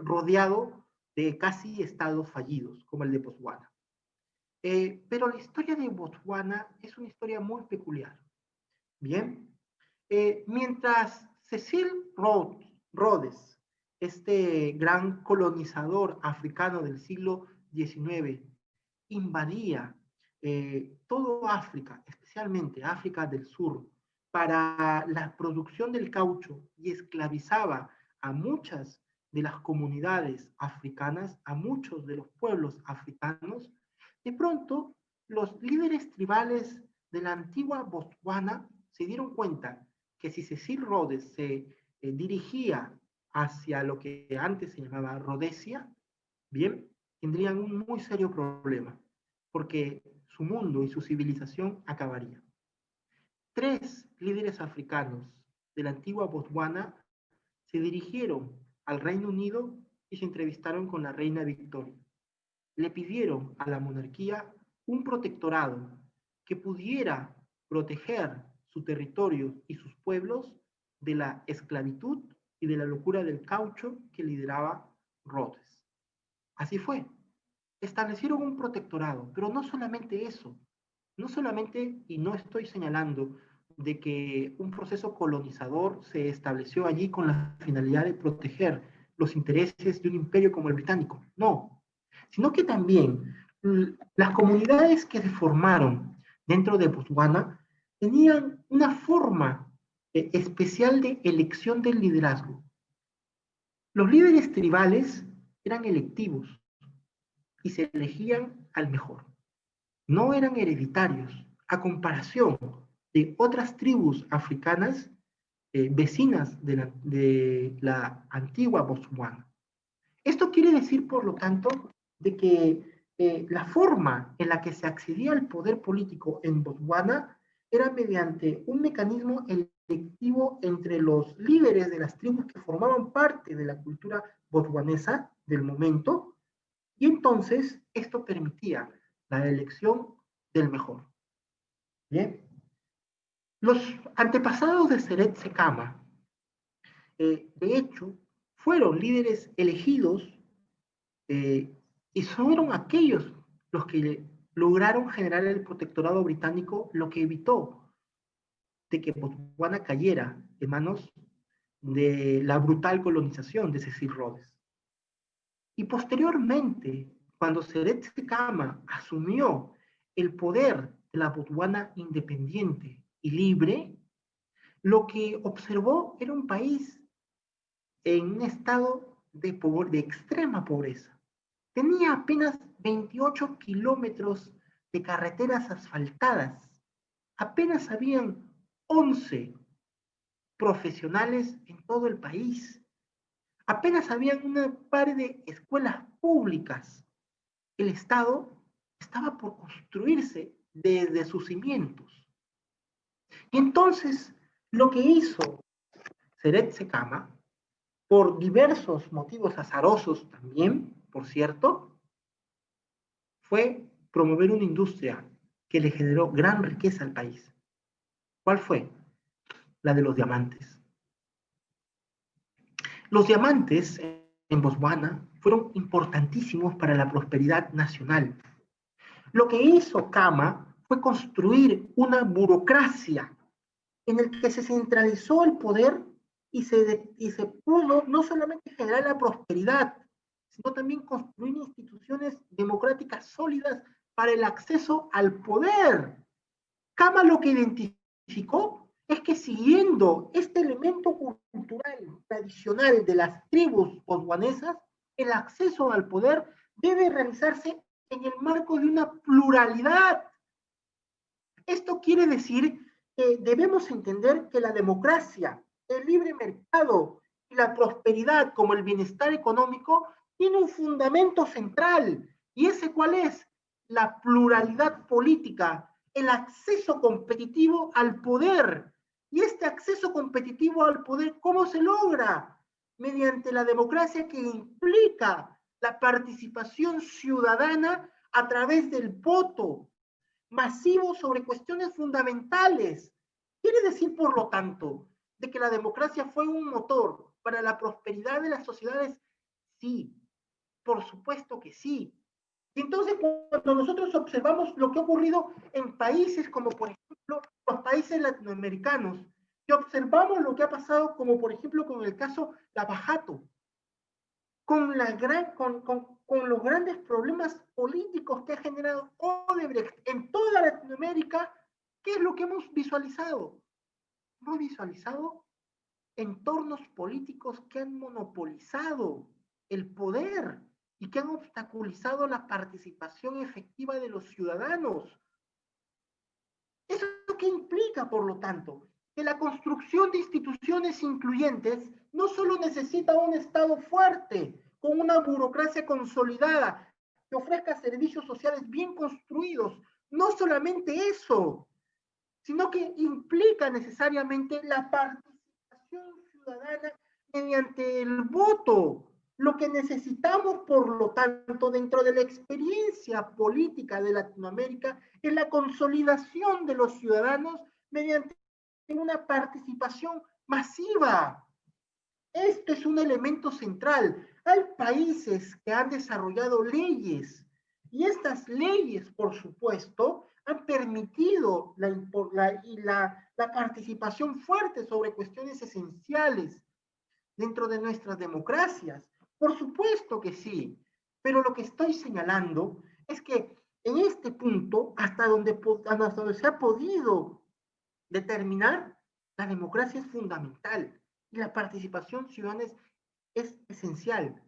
rodeado de casi estados fallidos, como el de Botswana. Pero la historia de Botswana es una historia muy peculiar. Bien, mientras Cecil Rhodes, este gran colonizador africano del siglo XIX, invadía todo África, especialmente África del Sur, para la producción del caucho y esclavizaba a muchas de las comunidades africanas, a muchos de los pueblos africanos, de pronto los líderes tribales de la antigua Botswana se dieron cuenta que si Cecil Rhodes se dirigía hacia lo que antes se llamaba Rhodesia, bien, tendrían un muy serio problema, porque su mundo y su civilización acabaría. 3 líderes africanos de la antigua Botswana se dirigieron al Reino Unido y se entrevistaron con la reina Victoria. Le pidieron a la monarquía un protectorado que pudiera proteger su territorio y sus pueblos de la esclavitud y de la locura del caucho que lideraba Rhodes. Así fue. Establecieron un protectorado, pero no solamente eso, no solamente, y no estoy señalando de que un proceso colonizador se estableció allí con la finalidad de proteger los intereses de un imperio como el británico, no, sino que también las comunidades que se formaron dentro de Botswana tenían una forma especial de elección del liderazgo. Los líderes tribales eran electivos y se elegían al mejor. No eran hereditarios, a comparación de otras tribus africanas vecinas de la antigua Botswana. Esto quiere decir, por lo tanto, de que la forma en la que se accedía al poder político en Botswana era mediante un mecanismo electivo entre los líderes de las tribus que formaban parte de la cultura botswanesa del momento, y entonces esto permitía la elección del mejor. Bien. Los antepasados de Seret Sekama, de hecho, fueron líderes elegidos y fueron aquellos los que lograron generar el protectorado británico, lo que evitó de que Botswana cayera en manos de la brutal colonización de Cecil Rhodes. Y posteriormente, cuando Seret Sekama asumió el poder de la Botswana independiente y libre, lo que observó era un país en un estado de extrema pobreza. Tenía apenas 28 kilómetros de carreteras asfaltadas. Apenas habían 11 profesionales en todo el país. Apenas habían una par de escuelas públicas. El Estado estaba por construirse desde sus cimientos. Y entonces, lo que hizo Seret Sekama, por diversos motivos azarosos también, por cierto, fue promover una industria que le generó gran riqueza al país. ¿Cuál fue? La de los diamantes. Los diamantes en Botswana fueron importantísimos para la prosperidad nacional. Lo que hizo Khama fue construir una burocracia en el que se centralizó el poder y se pudo no solamente generar la prosperidad, sino también construir instituciones democráticas sólidas para el acceso al poder. Khama lo que identificó es que siguiendo este elemento cultural tradicional de las tribus botswanesas, el acceso al poder debe realizarse en el marco de una pluralidad. Esto quiere decir que debemos entender que la democracia, el libre mercado y la prosperidad como el bienestar económico tiene un fundamento central. ¿Y ese cuál es? La pluralidad política, el acceso competitivo al poder. Y este acceso competitivo al poder, ¿cómo se logra? Mediante la democracia que implica la participación ciudadana a través del voto masivo sobre cuestiones fundamentales. Quiere decir, por lo tanto, de que la democracia fue un motor para la prosperidad de las sociedades. Sí, por supuesto que sí. Y entonces, cuando nosotros observamos lo que ha ocurrido en países como, por ejemplo, los países latinoamericanos, y observamos lo que ha pasado, como por ejemplo con el caso Lavajato, con los grandes problemas políticos que ha generado Odebrecht en toda Latinoamérica, ¿qué es lo que hemos visualizado? Hemos visualizado entornos políticos que han monopolizado el poder y que han obstaculizado la participación efectiva de los ciudadanos. ¿Eso qué implica, por lo tanto? Que la construcción de instituciones incluyentes no solo necesita un Estado fuerte, con una burocracia consolidada, que ofrezca servicios sociales bien construidos, no solamente eso, sino que implica necesariamente la participación ciudadana mediante el voto. Lo que necesitamos, por lo tanto, dentro de la experiencia política de Latinoamérica, es la consolidación de los ciudadanos mediante una participación masiva. Este es un elemento central. Hay países que han desarrollado leyes y estas leyes, por supuesto, han permitido la participación fuerte sobre cuestiones esenciales dentro de nuestras democracias. Por supuesto que sí, pero lo que estoy señalando es que en este punto, hasta donde se ha podido determinar, la democracia es fundamental y la participación ciudadana es esencial.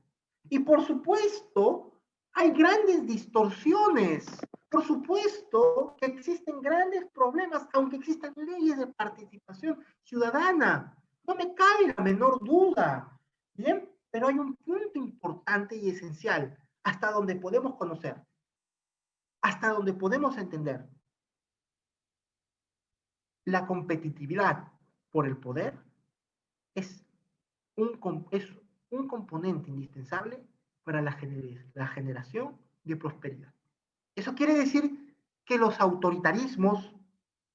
Y por supuesto, hay grandes distorsiones. Por supuesto que existen grandes problemas, aunque existan leyes de participación ciudadana. No me cabe la menor duda. Bien, pero hay un punto importante y esencial hasta donde podemos conocer, hasta donde podemos entender. La competitividad por el poder es un componente indispensable para la generación de prosperidad. Eso quiere decir que los autoritarismos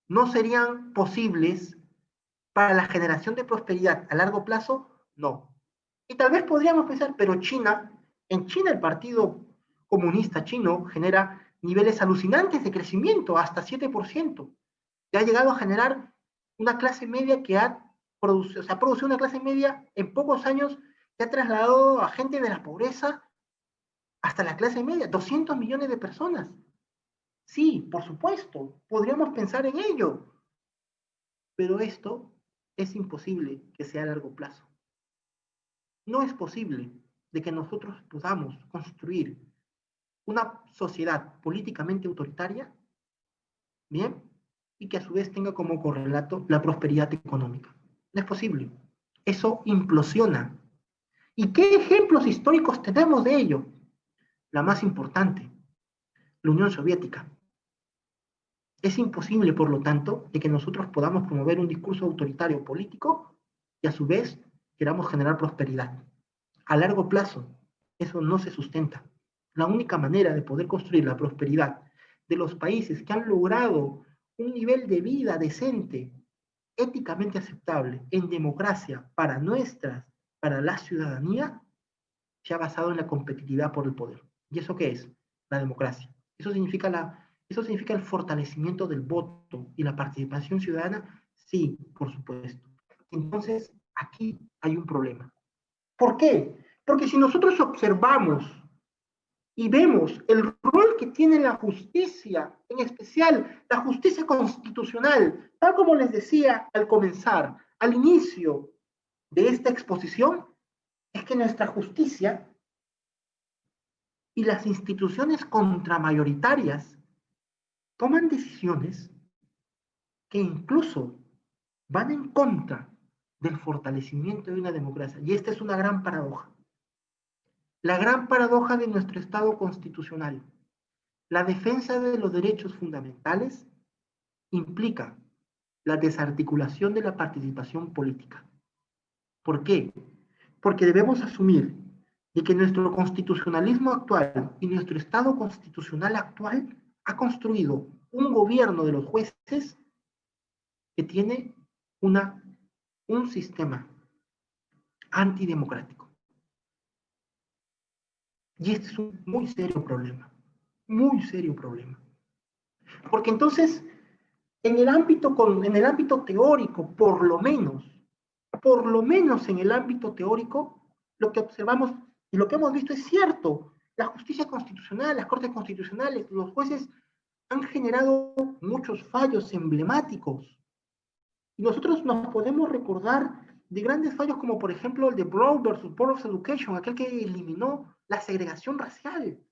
no serían posibles para la generación de prosperidad a largo plazo, no. Y tal vez podríamos pensar, pero en China el Partido Comunista Chino genera niveles alucinantes de crecimiento, hasta 7%, que ha llegado a generar una clase media que ha producido una clase media en pocos años que ha trasladado a gente de la pobreza hasta la clase media, 200 millones de personas. Sí, por supuesto, podríamos pensar en ello, pero esto es imposible que sea a largo plazo. No es posible de que nosotros podamos construir una sociedad políticamente autoritaria, ¿bien? Y que a su vez tenga como correlato la prosperidad económica. No es posible. Eso implosiona. ¿Y qué ejemplos históricos tenemos de ello? La más importante, la Unión Soviética. Es imposible, por lo tanto, de que nosotros podamos promover un discurso autoritario político y a su vez queramos generar prosperidad. A largo plazo, eso no se sustenta. La única manera de poder construir la prosperidad de los países que han logrado un nivel de vida decente, éticamente aceptable, en democracia para nuestras para la ciudadanía se ha basado en la competitividad por el poder. ¿Y eso qué es? La democracia. Eso significa el fortalecimiento del voto y la participación ciudadana. Sí, por supuesto. Entonces, aquí hay un problema. ¿Por qué? Porque si nosotros observamos y vemos el rol que tiene la justicia, en especial la justicia constitucional, tal como les decía al comenzar, al inicio de esta exposición, es que nuestra justicia y las instituciones contramayoritarias toman decisiones que incluso van en contra del fortalecimiento de una democracia. Y esta es una gran paradoja. La gran paradoja de nuestro Estado constitucional. La defensa de los derechos fundamentales implica la desarticulación de la participación política. ¿Por qué? Porque debemos asumir de que nuestro constitucionalismo actual y nuestro Estado constitucional actual ha construido un gobierno de los jueces que tiene un sistema antidemocrático. Y este es un muy serio problema, porque entonces en el ámbito teórico, por lo menos en el ámbito teórico, lo que observamos y lo que hemos visto es cierto. La justicia constitucional, las cortes constitucionales, los jueces han generado muchos fallos emblemáticos. Y nosotros nos podemos recordar de grandes fallos como por ejemplo el de Brown versus Board of Education, aquel que eliminó la segregación racial.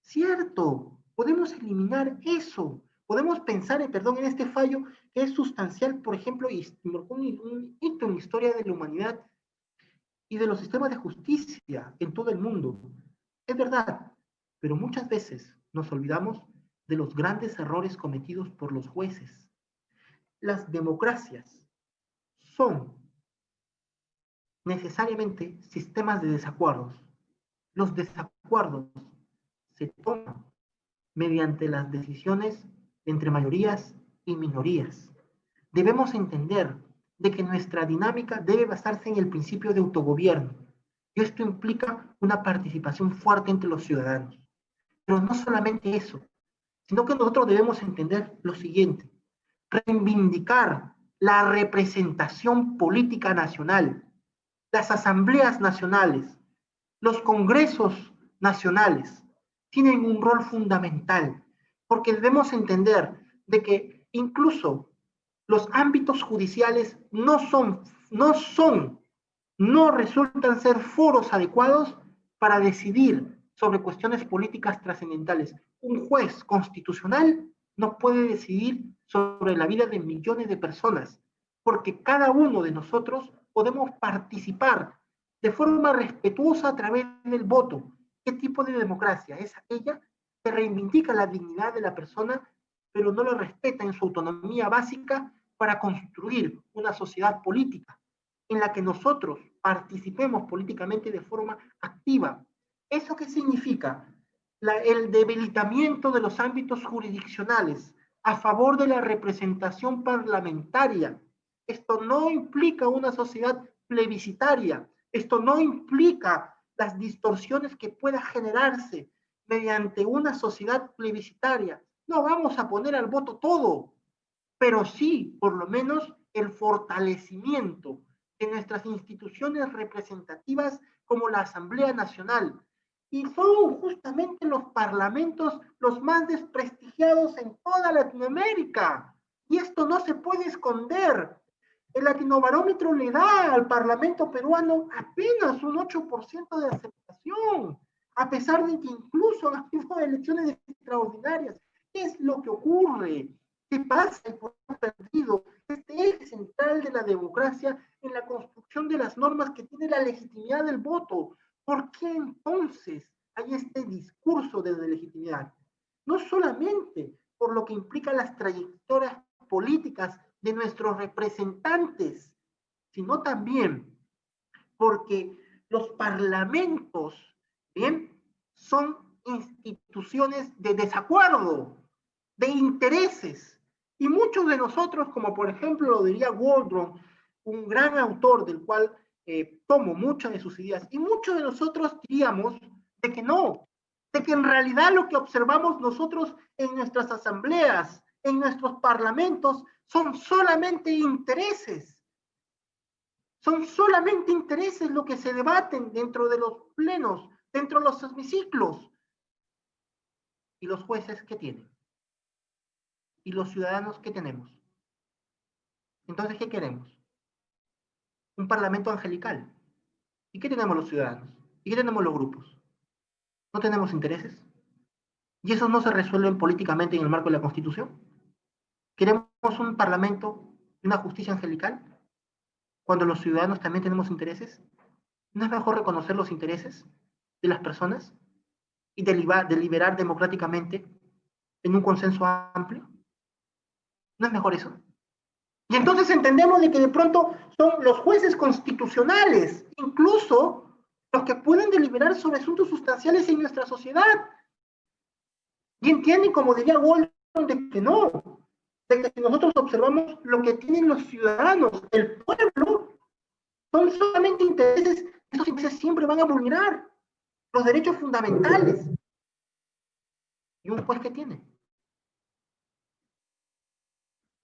Cierto, podemos eliminar eso. Podemos pensar en este fallo que es sustancial, por ejemplo, y un hito en la historia de la humanidad y de los sistemas de justicia en todo el mundo. Es verdad, pero muchas veces nos olvidamos de los grandes errores cometidos por los jueces. Las democracias son necesariamente sistemas de desacuerdos. Los desacuerdos se toman mediante las decisiones entre mayorías y minorías. Debemos entender de que nuestra dinámica debe basarse en el principio de autogobierno. Y esto implica una participación fuerte entre los ciudadanos. Pero no solamente eso, sino que nosotros debemos entender lo siguiente: reivindicar la representación política nacional, las asambleas nacionales, los congresos nacionales tienen un rol fundamental, porque debemos entender de que incluso los ámbitos judiciales no resultan ser foros adecuados para decidir sobre cuestiones políticas trascendentales. Un juez constitucional no puede decidir sobre la vida de millones de personas, porque cada uno de nosotros podemos participar de forma respetuosa a través del voto. ¿Qué tipo de democracia? Es aquella que reivindica la dignidad de la persona, pero no lo respeta en su autonomía básica para construir una sociedad política en la que nosotros participemos políticamente de forma activa. ¿Eso qué significa? El debilitamiento de los ámbitos jurisdiccionales a favor de la representación parlamentaria. Esto no implica una sociedad plebiscitaria. Esto no implica las distorsiones que pueda generarse mediante una sociedad plebiscitaria. No vamos a poner al voto todo, pero sí, por lo menos, el fortalecimiento de nuestras instituciones representativas como la Asamblea Nacional. Y son justamente los parlamentos los más desprestigiados en toda Latinoamérica. Y esto no se puede esconder. El Latinobarómetro le da al Parlamento peruano apenas un 8% de aceptación, a pesar de que incluso han habido elecciones extraordinarias. ¿Qué es lo que ocurre? ¿Qué pasa? El poder perdido, este eje central de la democracia en la construcción de las normas que tiene la legitimidad del voto. ¿Por qué entonces hay este discurso de legitimidad? No solamente por lo que implica las trayectorias políticas de nuestros representantes, sino también porque los parlamentos, ¿bien?, son instituciones de desacuerdo, de intereses. Y muchos de nosotros, como por ejemplo lo diría Waldron, un gran autor del cual tomo muchas de sus ideas, y muchos de nosotros diríamos de que no, de que en realidad lo que observamos nosotros en nuestras asambleas, en nuestros parlamentos, son solamente intereses. Son solamente intereses lo que se debaten dentro de los plenos, dentro de los hemiciclos. ¿Y los jueces qué tienen? ¿Y los ciudadanos qué tenemos? Entonces, ¿qué queremos? Un parlamento angelical. ¿Y qué tenemos los ciudadanos? ¿Y qué tenemos los grupos? ¿No tenemos intereses? ¿Y esos no se resuelven políticamente en el marco de la Constitución? ¿Queremos un parlamento y una justicia angelical cuando los ciudadanos también tenemos intereses? ¿No es mejor reconocer los intereses de las personas y deliberar democráticamente en un consenso amplio? ¿No es mejor eso? Y entonces entendemos de que de pronto son los jueces constitucionales, incluso los que pueden deliberar sobre asuntos sustanciales en nuestra sociedad. Y entienden, como diría Walton, de que no, de que si nosotros observamos lo que tienen los ciudadanos, el pueblo, son solamente intereses, esos intereses siempre van a vulnerar los derechos fundamentales. ¿Y un juez qué tiene?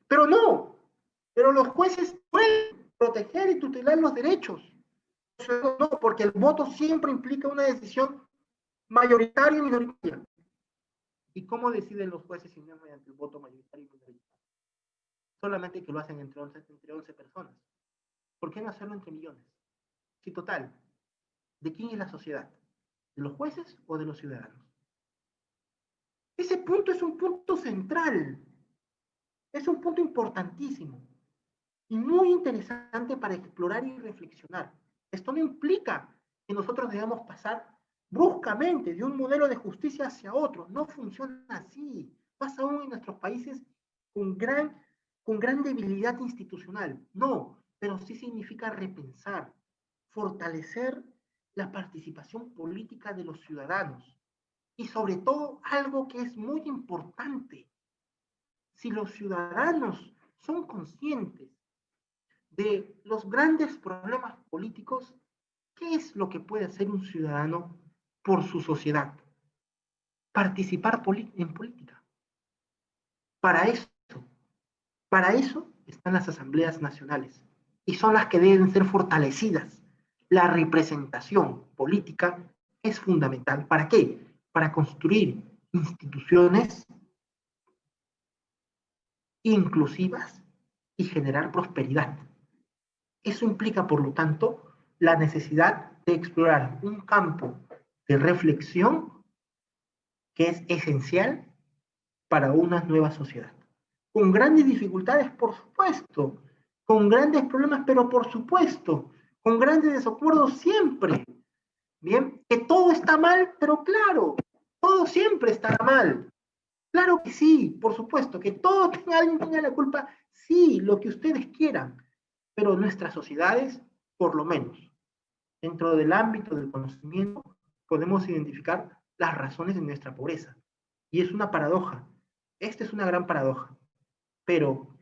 Pero no, pero los jueces pueden proteger y tutelar los derechos. No, porque el voto siempre implica una decisión mayoritaria y minoritaria. ¿Y cómo deciden los jueces si no es mediante el voto mayoritario y minoritario? Solamente que lo hacen entre 11 personas. ¿Por qué no hacerlo entre millones? Si total, ¿de quién es la sociedad? ¿De los jueces o de los ciudadanos? Ese punto es un punto central, es un punto importantísimo y muy interesante para explorar y reflexionar. Esto no implica que nosotros debamos pasar bruscamente de un modelo de justicia hacia otro. No funciona así. Pasa aún en nuestros países con gran debilidad institucional. No, pero sí significa repensar, fortalecer la participación política de los ciudadanos. Y sobre todo, algo que es muy importante, si los ciudadanos son conscientes de los grandes problemas políticos, ¿qué es lo que puede hacer un ciudadano por su sociedad? Participar en política. Para eso, para eso están las asambleas nacionales y son las que deben ser fortalecidas. La representación política es fundamental. ¿Para qué? Para construir instituciones inclusivas y generar prosperidad. Eso implica, por lo tanto, la necesidad de explorar un campo de reflexión que es esencial para una nueva sociedad. Con grandes dificultades, por supuesto, con grandes problemas, pero por supuesto, con grandes desacuerdos siempre. Bien, que todo está mal, pero claro, todo siempre estará mal. Claro que sí, por supuesto, que alguien tenga la culpa, sí, lo que ustedes quieran, pero nuestras sociedades, por lo menos, dentro del ámbito del conocimiento, podemos identificar las razones de nuestra pobreza. Y es una paradoja. Esta es una gran paradoja. Pero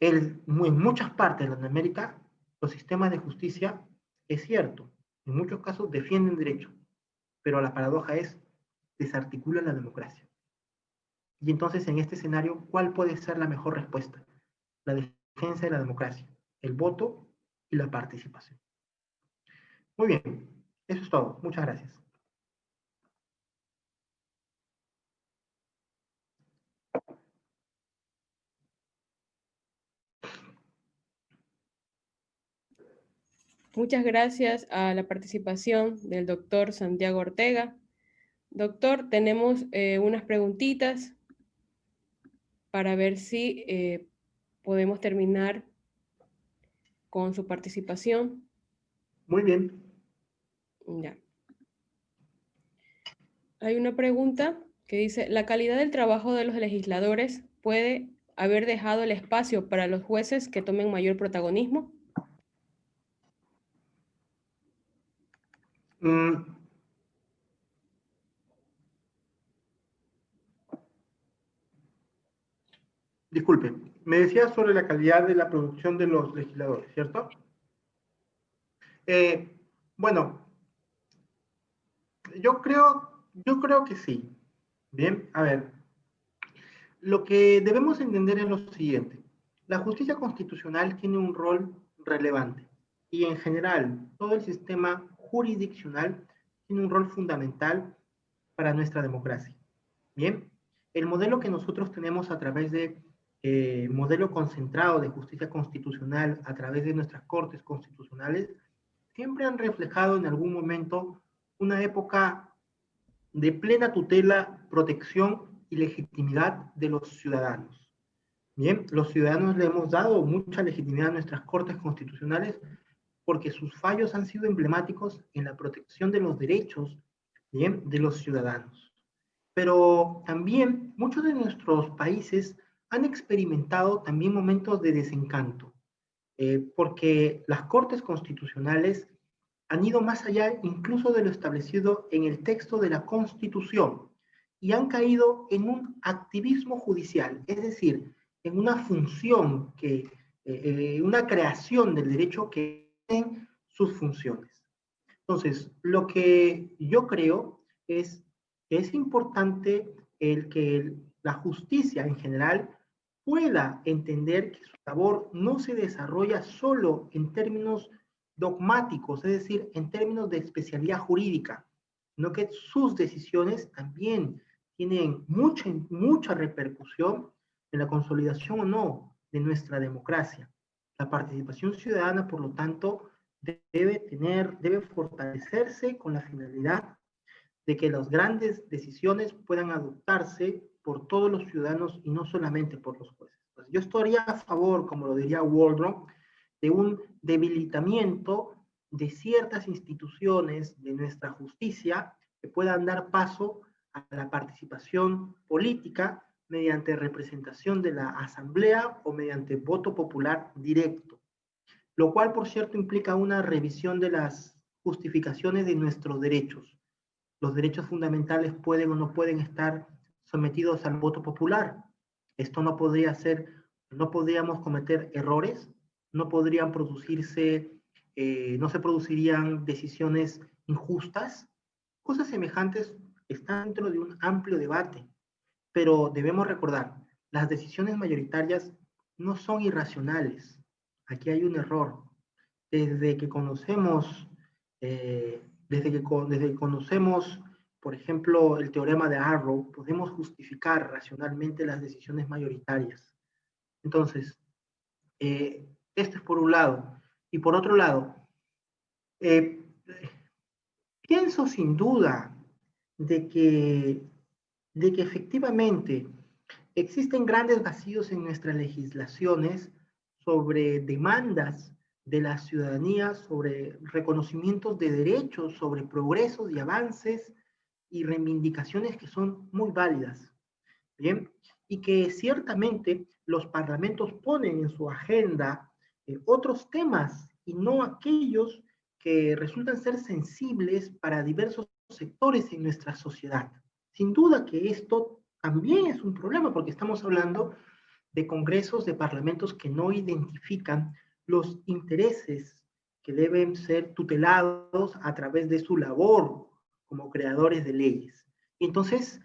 en muchas partes de Latinoamérica, los sistemas de justicia, es cierto, en muchos casos defienden derechos, pero la paradoja es, desarticulan la democracia. Y entonces, en este escenario, ¿cuál puede ser la mejor respuesta? La defensa de la democracia, el voto y la participación. Muy bien, eso es todo. Muchas gracias. Muchas gracias a la participación del doctor Santiago Ortega. Doctor, tenemos unas preguntitas para ver si podemos terminar con su participación. Muy bien. Ya. Hay una pregunta que dice, ¿la calidad del trabajo de los legisladores puede haber dejado el espacio para los jueces que tomen mayor protagonismo? Disculpe, me decía sobre la calidad de la producción de los legisladores, ¿cierto? Bueno, yo creo que sí. Bien, a ver, lo que debemos entender es lo siguiente. La justicia constitucional tiene un rol relevante y en general todo el sistema jurisdiccional tiene un rol fundamental para nuestra democracia. Bien, el modelo que nosotros tenemos a través de modelo concentrado de justicia constitucional a través de nuestras cortes constitucionales siempre han reflejado en algún momento una época de plena tutela, protección y legitimidad de los ciudadanos. Bien, los ciudadanos le hemos dado mucha legitimidad a nuestras cortes constitucionales porque sus fallos han sido emblemáticos en la protección de los derechos, bien, de los ciudadanos. Pero también muchos de nuestros países han experimentado también momentos de desencanto, porque las cortes constitucionales han ido más allá incluso de lo establecido en el texto de la Constitución y han caído en un activismo judicial, es decir, en una función una creación del derecho que tiene sus funciones. Entonces, lo que yo creo es que es importante el que la justicia en general pueda entender que su labor no se desarrolla solo en términos dogmáticos, es decir, en términos de especialidad jurídica, sino que sus decisiones también tienen mucha repercusión en la consolidación o no de nuestra democracia. La participación ciudadana, por lo tanto, debe fortalecerse con la finalidad de que las grandes decisiones puedan adoptarse por todos los ciudadanos y no solamente por los jueces. Pues yo estaría a favor, como lo diría Waldron, de un debilitamiento de ciertas instituciones de nuestra justicia que puedan dar paso a la participación política mediante representación de la asamblea o mediante voto popular directo, lo cual, por cierto, implica una revisión de las justificaciones de nuestros derechos. Los derechos fundamentales pueden o no pueden estar sometidos al voto popular. Esto no podría ser, no podríamos cometer errores, no podrían producirse, no se producirían decisiones injustas. Cosas semejantes están dentro de un amplio debate, pero debemos recordar, las decisiones mayoritarias no son irracionales. Aquí hay un error. Desde que conocemos, desde que conocemos, por ejemplo, el teorema de Arrow, podemos justificar racionalmente las decisiones mayoritarias. Entonces, esto es por un lado. Y por otro lado, eh, pienso sin duda de que efectivamente existen grandes vacíos en nuestras legislaciones sobre demandas de la ciudadanía, sobre reconocimientos de derechos, sobre progresos y avances y reivindicaciones que son muy válidas, ¿bien? Y que ciertamente los parlamentos ponen en su agenda otros temas y no aquellos que resultan ser sensibles para diversos sectores en nuestra sociedad. Sin duda que esto también es un problema porque estamos hablando de congresos, de parlamentos que no identifican los intereses que deben ser tutelados a través de su labor como creadores de leyes. Y entonces,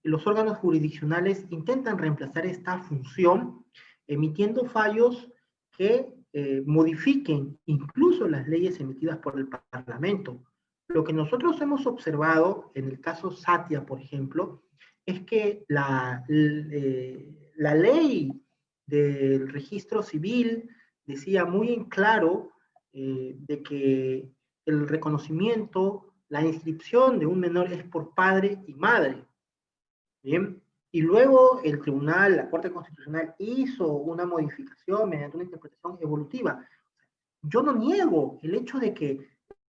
los órganos jurisdiccionales intentan reemplazar esta función emitiendo fallos que modifiquen incluso las leyes emitidas por el Parlamento. Lo que nosotros hemos observado en el caso Satia, por ejemplo, es que la ley del registro civil decía muy en claro de que el reconocimiento, la inscripción de un menor es por padre y madre. ¿Bien? Y luego el tribunal, la Corte Constitucional, hizo una modificación mediante una interpretación evolutiva. Yo no niego el hecho de que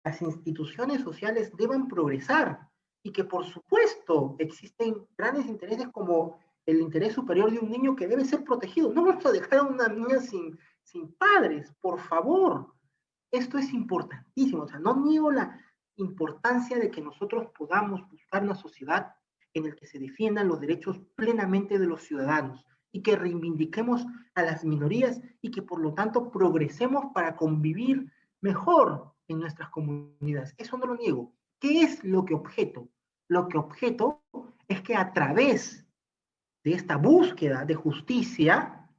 las instituciones sociales deban progresar y que por supuesto existen grandes intereses como el interés superior de un niño que debe ser protegido. No vamos a dejar a una niña sin padres, por favor. Esto es importantísimo. O sea, no niego la importancia de que nosotros podamos buscar una sociedad en la que se defiendan los derechos plenamente de los ciudadanos y que reivindiquemos a las minorías y que por lo tanto progresemos para convivir mejor en nuestras comunidades. Eso no lo niego. ¿Qué es lo que objeto? Lo que objeto es que a través de esta búsqueda de justicia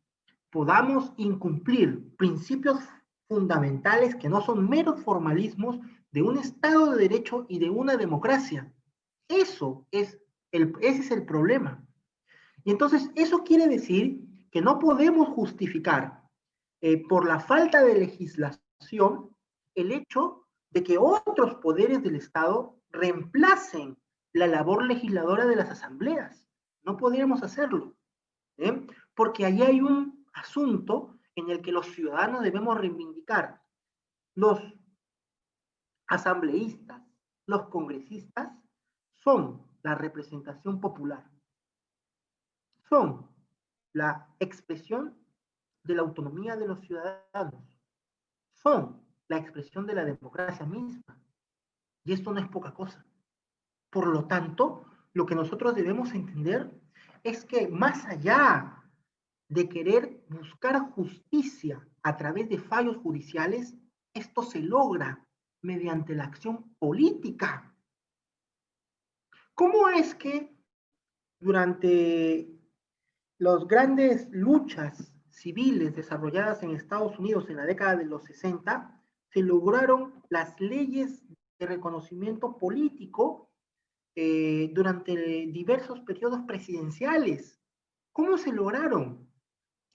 podamos incumplir principios fundamentales que no son meros formalismos de un Estado de Derecho y de una democracia. Ese es el problema. Y entonces eso quiere decir que no podemos justificar por la falta de legislación el hecho de que otros poderes del Estado reemplacen la labor legisladora de las asambleas. No podríamos hacerlo, ¿eh? Porque ahí hay un asunto en el que los ciudadanos debemos reivindicar. Los asambleístas, los congresistas, son la representación popular, son la expresión de la autonomía de los ciudadanos, son la expresión de la democracia misma. Y esto no es poca cosa. Por lo tanto, lo que nosotros debemos entender es que más allá de querer buscar justicia a través de fallos judiciales, esto se logra mediante la acción política. ¿Cómo es que durante las grandes luchas civiles desarrolladas en Estados Unidos en la década de los 60, se lograron las leyes de reconocimiento político durante diversos periodos presidenciales? ¿Cómo se lograron?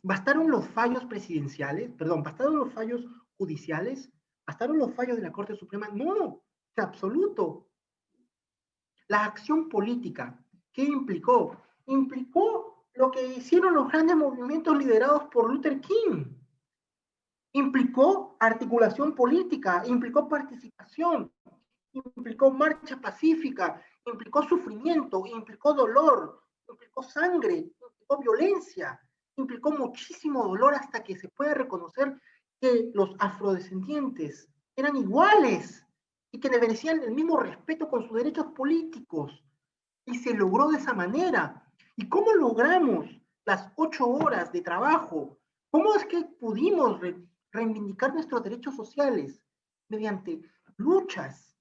¿Bastaron los fallos presidenciales? Perdón, ¿bastaron los fallos judiciales? ¿Bastaron los fallos de la Corte Suprema? No, en absoluto. La acción política, ¿qué implicó? Implicó lo que hicieron los grandes movimientos liderados por Luther King. Implicó articulación política, implicó participación, implicó marcha pacífica, implicó sufrimiento, implicó dolor, implicó sangre, implicó violencia, implicó muchísimo dolor hasta que se pueda reconocer que los afrodescendientes eran iguales y que merecían el mismo respeto con sus derechos políticos. Y se logró de esa manera. ¿Y cómo logramos las 8 horas de trabajo? ¿Cómo es que pudimos reivindicar nuestros derechos sociales? Mediante luchas.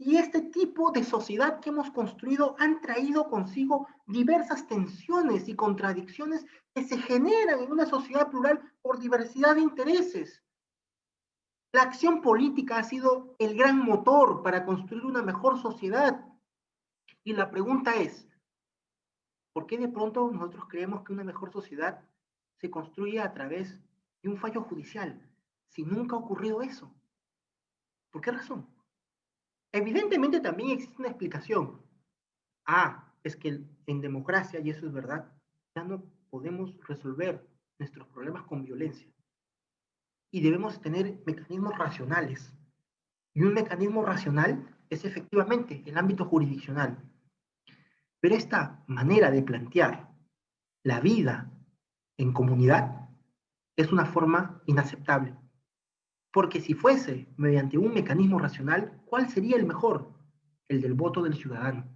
Y este tipo de sociedad que hemos construido han traído consigo diversas tensiones y contradicciones que se generan en una sociedad plural por diversidad de intereses. La acción política ha sido el gran motor para construir una mejor sociedad. Y la pregunta es, ¿por qué de pronto nosotros creemos que una mejor sociedad se construye a través de un fallo judicial si nunca ha ocurrido eso? ¿Por qué razón? Evidentemente también existe una explicación. Es que en democracia, y eso es verdad, ya no podemos resolver nuestros problemas con violencia. Y debemos tener mecanismos racionales. Y un mecanismo racional es efectivamente el ámbito jurisdiccional. Pero esta manera de plantear la vida en comunidad es una forma inaceptable. Porque si fuese mediante un mecanismo racional, ¿cuál sería el mejor? El del voto del ciudadano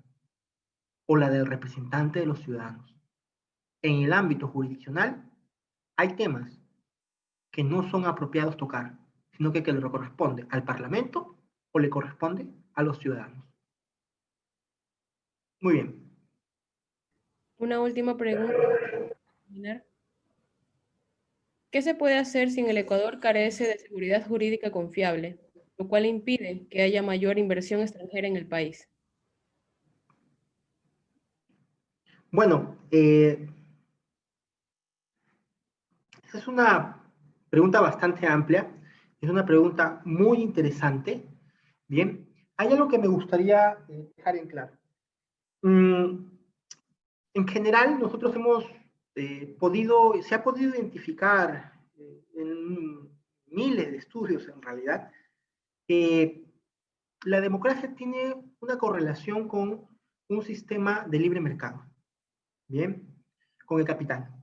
o la del representante de los ciudadanos. En el ámbito jurisdiccional hay temas que no son apropiados tocar, sino que le corresponde al Parlamento o le corresponde a los ciudadanos. Muy bien. Una última pregunta. ¿Qué se puede hacer si en el Ecuador carece de seguridad jurídica confiable, lo cual impide que haya mayor inversión extranjera en el país? Bueno, esa es una pregunta bastante amplia, es una pregunta muy interesante. Bien, hay algo que me gustaría dejar en claro. En general, nosotros hemos se ha podido identificar en miles de estudios en realidad, que la democracia tiene una correlación con un sistema de libre mercado, ¿bien? Con el capital.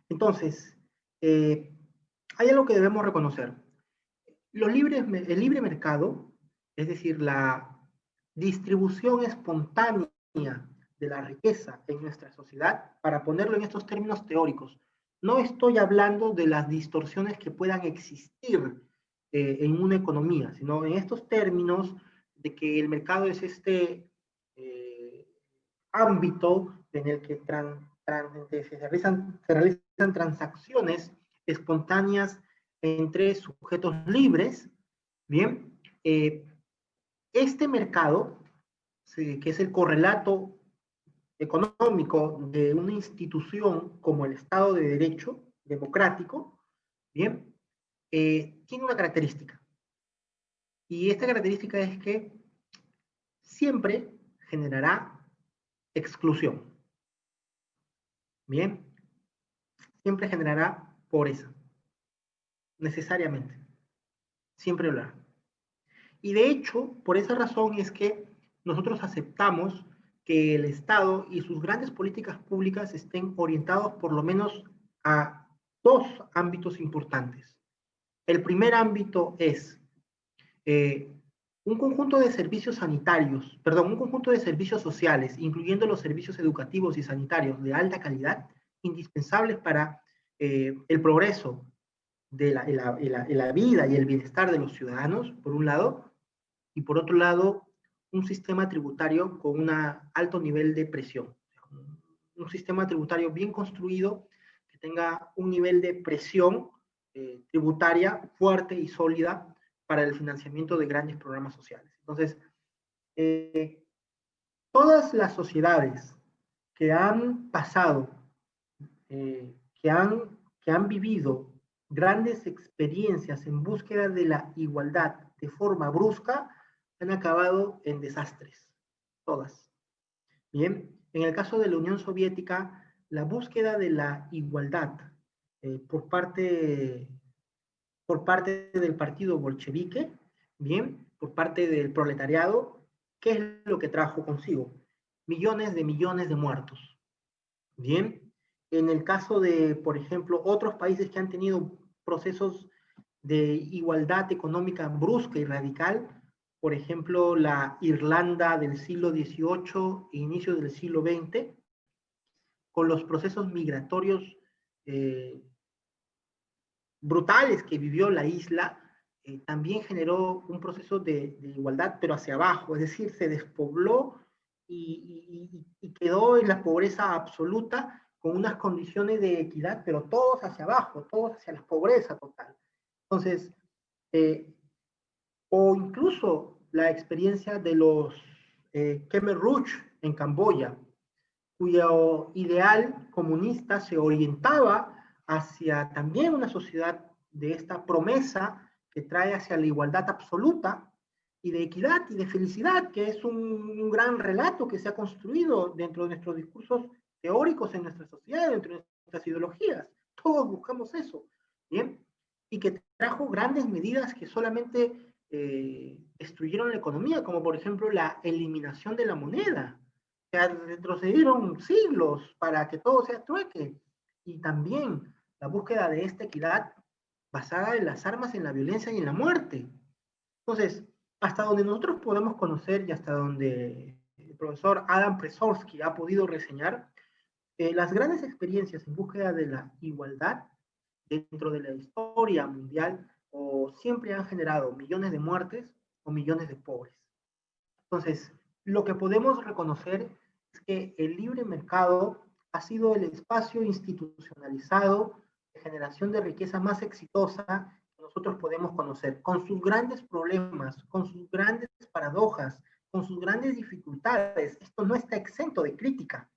Entonces, hay algo que debemos reconocer. El libre mercado, es decir, la distribución espontánea de la riqueza en nuestra sociedad, para ponerlo en estos términos teóricos, no estoy hablando de las distorsiones que puedan existir en una economía, sino en estos términos de que el mercado es este ámbito en el que se realizan transacciones espontáneas entre sujetos libres. Bien, este mercado, que es el correlato económico de una institución como el Estado de Derecho democrático, bien, tiene una característica. Y esta característica es que siempre generará exclusión. Bien, siempre generará pobreza. Necesariamente. Siempre lo hará. Y de hecho, por esa razón es que nosotros aceptamos que el Estado y sus grandes políticas públicas estén orientados por lo menos a dos ámbitos importantes. El primer ámbito es un conjunto de servicios sanitarios, perdón, un conjunto de servicios sociales, incluyendo los servicios educativos y sanitarios de alta calidad, indispensables para el progreso de la vida y el bienestar de los ciudadanos, por un lado, y por otro lado, un sistema tributario con un alto nivel de presión. Un sistema tributario bien construido que tenga un nivel de presión tributaria fuerte y sólida para el financiamiento de grandes programas sociales. Entonces, todas las sociedades que han pasado, que han vivido grandes experiencias en búsqueda de la igualdad de forma brusca, han acabado en desastres, todas. Bien, en el caso de la Unión Soviética, la búsqueda de la igualdad por parte del partido bolchevique, bien, por parte del proletariado, ¿qué es lo que trajo consigo? Millones de muertos. Bien, en el caso de, por ejemplo, otros países que han tenido procesos de igualdad económica brusca y radical, por ejemplo, la Irlanda del siglo XVIII e inicio del siglo XX, con los procesos migratorios brutales que vivió la isla, también generó un proceso de igualdad, pero hacia abajo, es decir, se despobló y quedó en la pobreza absoluta con unas condiciones de equidad, pero todos hacia abajo, todos hacia la pobreza total. Entonces, o incluso la experiencia de los Khmer Rouge en Camboya, cuyo ideal comunista se orientaba hacia también una sociedad de esta promesa que trae hacia la igualdad absoluta y de equidad y de felicidad, que es un gran relato que se ha construido dentro de nuestros discursos teóricos en nuestra sociedad, dentro de nuestras ideologías. Todos buscamos eso, ¿bien? Y que trajo grandes medidas que solamente destruyeron la economía, como por ejemplo la eliminación de la moneda. Se retrocedieron siglos para que todo sea trueque. Y también la búsqueda de esta equidad basada en las armas, en la violencia y en la muerte. Entonces, hasta donde nosotros podemos conocer y hasta donde el profesor Adam Przorsky ha podido reseñar, las grandes experiencias en búsqueda de la igualdad dentro de la historia mundial o siempre han generado millones de muertes o millones de pobres. Entonces, lo que podemos reconocer es que el libre mercado ha sido el espacio institucionalizado de generación de riqueza más exitosa que nosotros podemos conocer, con sus grandes problemas, con sus grandes paradojas, con sus grandes dificultades. Esto no está exento de crítica,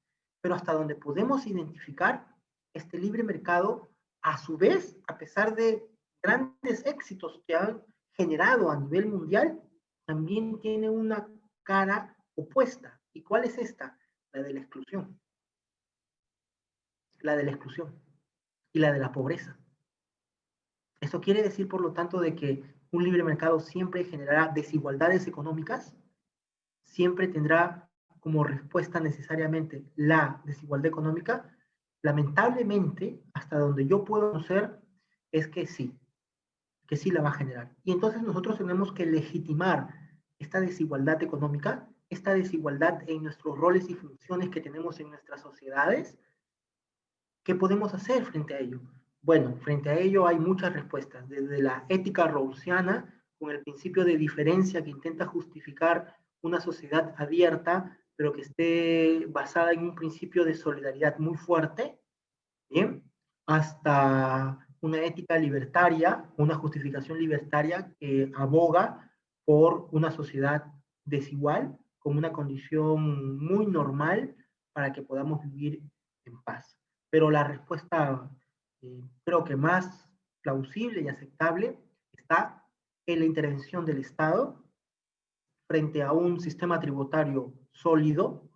pero hasta donde podemos identificar, este libre mercado, a su vez, a pesar de grandes éxitos que han generado a nivel mundial, también tiene una cara opuesta. ¿Y cuál es esta? La de la exclusión. La de la exclusión y la de la pobreza. Eso quiere decir, por lo tanto, de que un libre mercado siempre generará desigualdades económicas, siempre tendrá como respuesta necesariamente la desigualdad económica. Lamentablemente, hasta donde yo puedo conocer, es que sí la va a generar. Y entonces nosotros tenemos que legitimar esta desigualdad económica, esta desigualdad en nuestros roles y funciones que tenemos en nuestras sociedades. ¿Qué podemos hacer frente a ello? Bueno, frente a ello hay muchas respuestas, desde la ética rawlsiana, con el principio de diferencia que intenta justificar una sociedad abierta, pero que esté basada en un principio de solidaridad muy fuerte, ¿bien? Hasta una ética libertaria, una justificación libertaria que aboga por una sociedad desigual como una condición muy normal para que podamos vivir en paz. Pero la respuesta creo que más plausible y aceptable está en la intervención del Estado frente a un sistema tributario sólido,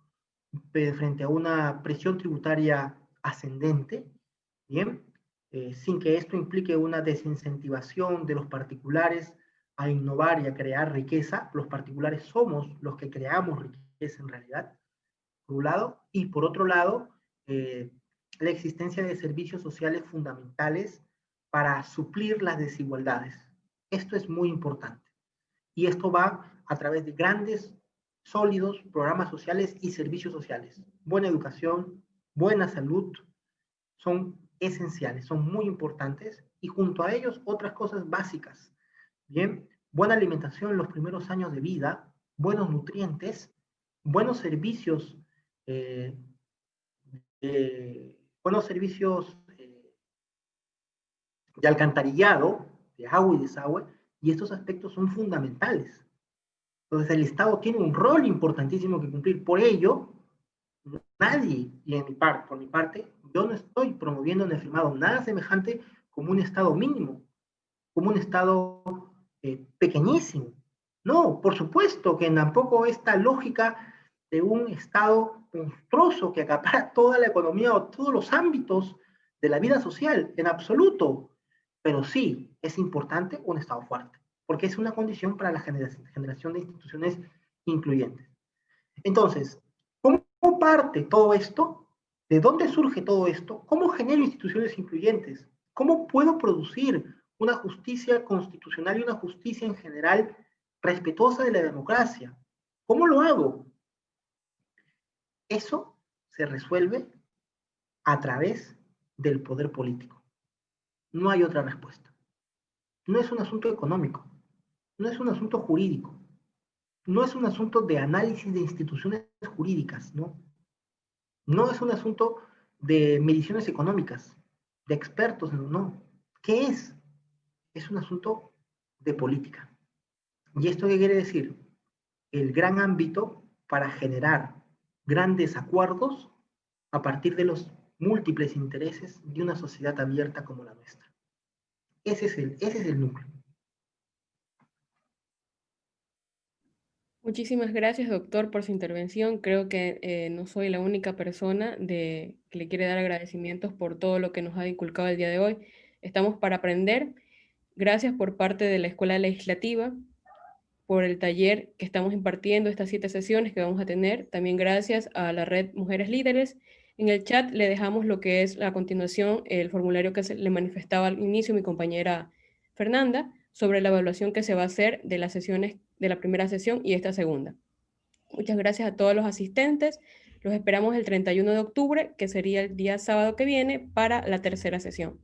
frente a una presión tributaria ascendente, ¿bien? Sin que esto implique una desincentivación de los particulares a innovar y a crear riqueza. Los particulares somos los que creamos riqueza en realidad, por un lado, y por otro lado, la existencia de servicios sociales fundamentales para suplir las desigualdades. Esto es muy importante. Y esto va a través de grandes, sólidos programas sociales y servicios sociales. Buena educación, buena salud, son esenciales, son muy importantes, y junto a ellos otras cosas básicas. Bien, buena alimentación en los primeros años de vida, buenos nutrientes, buenos servicios, eh, buenos servicios de alcantarillado, de agua y desagüe, y estos aspectos son fundamentales. Entonces el Estado tiene un rol importantísimo que cumplir. Por ello, nadie, y por mi parte, yo no estoy promoviendo ni afirmado nada semejante como un Estado mínimo, como un Estado pequeñísimo. No, por supuesto que tampoco esta lógica de un Estado monstruoso que acapara toda la economía o todos los ámbitos de la vida social, en absoluto. Pero sí es importante un Estado fuerte, porque es una condición para la generación de instituciones incluyentes. Entonces, ¿cómo parte todo esto? ¿De dónde surge todo esto? ¿Cómo genero instituciones incluyentes? ¿Cómo puedo producir una justicia constitucional y una justicia en general respetuosa de la democracia? ¿Cómo lo hago? Eso se resuelve a través del poder político. No hay otra respuesta. No es un asunto económico, no es un asunto jurídico, no es un asunto de análisis de instituciones jurídicas, ¿no? No es un asunto de mediciones económicas, de expertos, no. ¿Qué es? Es un asunto de política. ¿Y esto qué quiere decir? El gran ámbito para generar grandes acuerdos a partir de los múltiples intereses de una sociedad abierta como la nuestra. Ese es el núcleo. Muchísimas gracias, doctor, por su intervención. Creo que no soy la única persona que le quiere dar agradecimientos por todo lo que nos ha inculcado el día de hoy. Estamos para aprender. Gracias por parte de la Escuela Legislativa, por el taller que estamos impartiendo, estas 7 sesiones que vamos a tener. También gracias a la Red Mujeres Líderes. En el chat le dejamos lo que es a continuación el formulario que le manifestaba al inicio mi compañera Fernanda sobre la evaluación que se va a hacer de las sesiones de la primera sesión y esta segunda. Muchas gracias a todos los asistentes. Los esperamos el 31 de octubre, que sería el día sábado que viene, para la tercera sesión.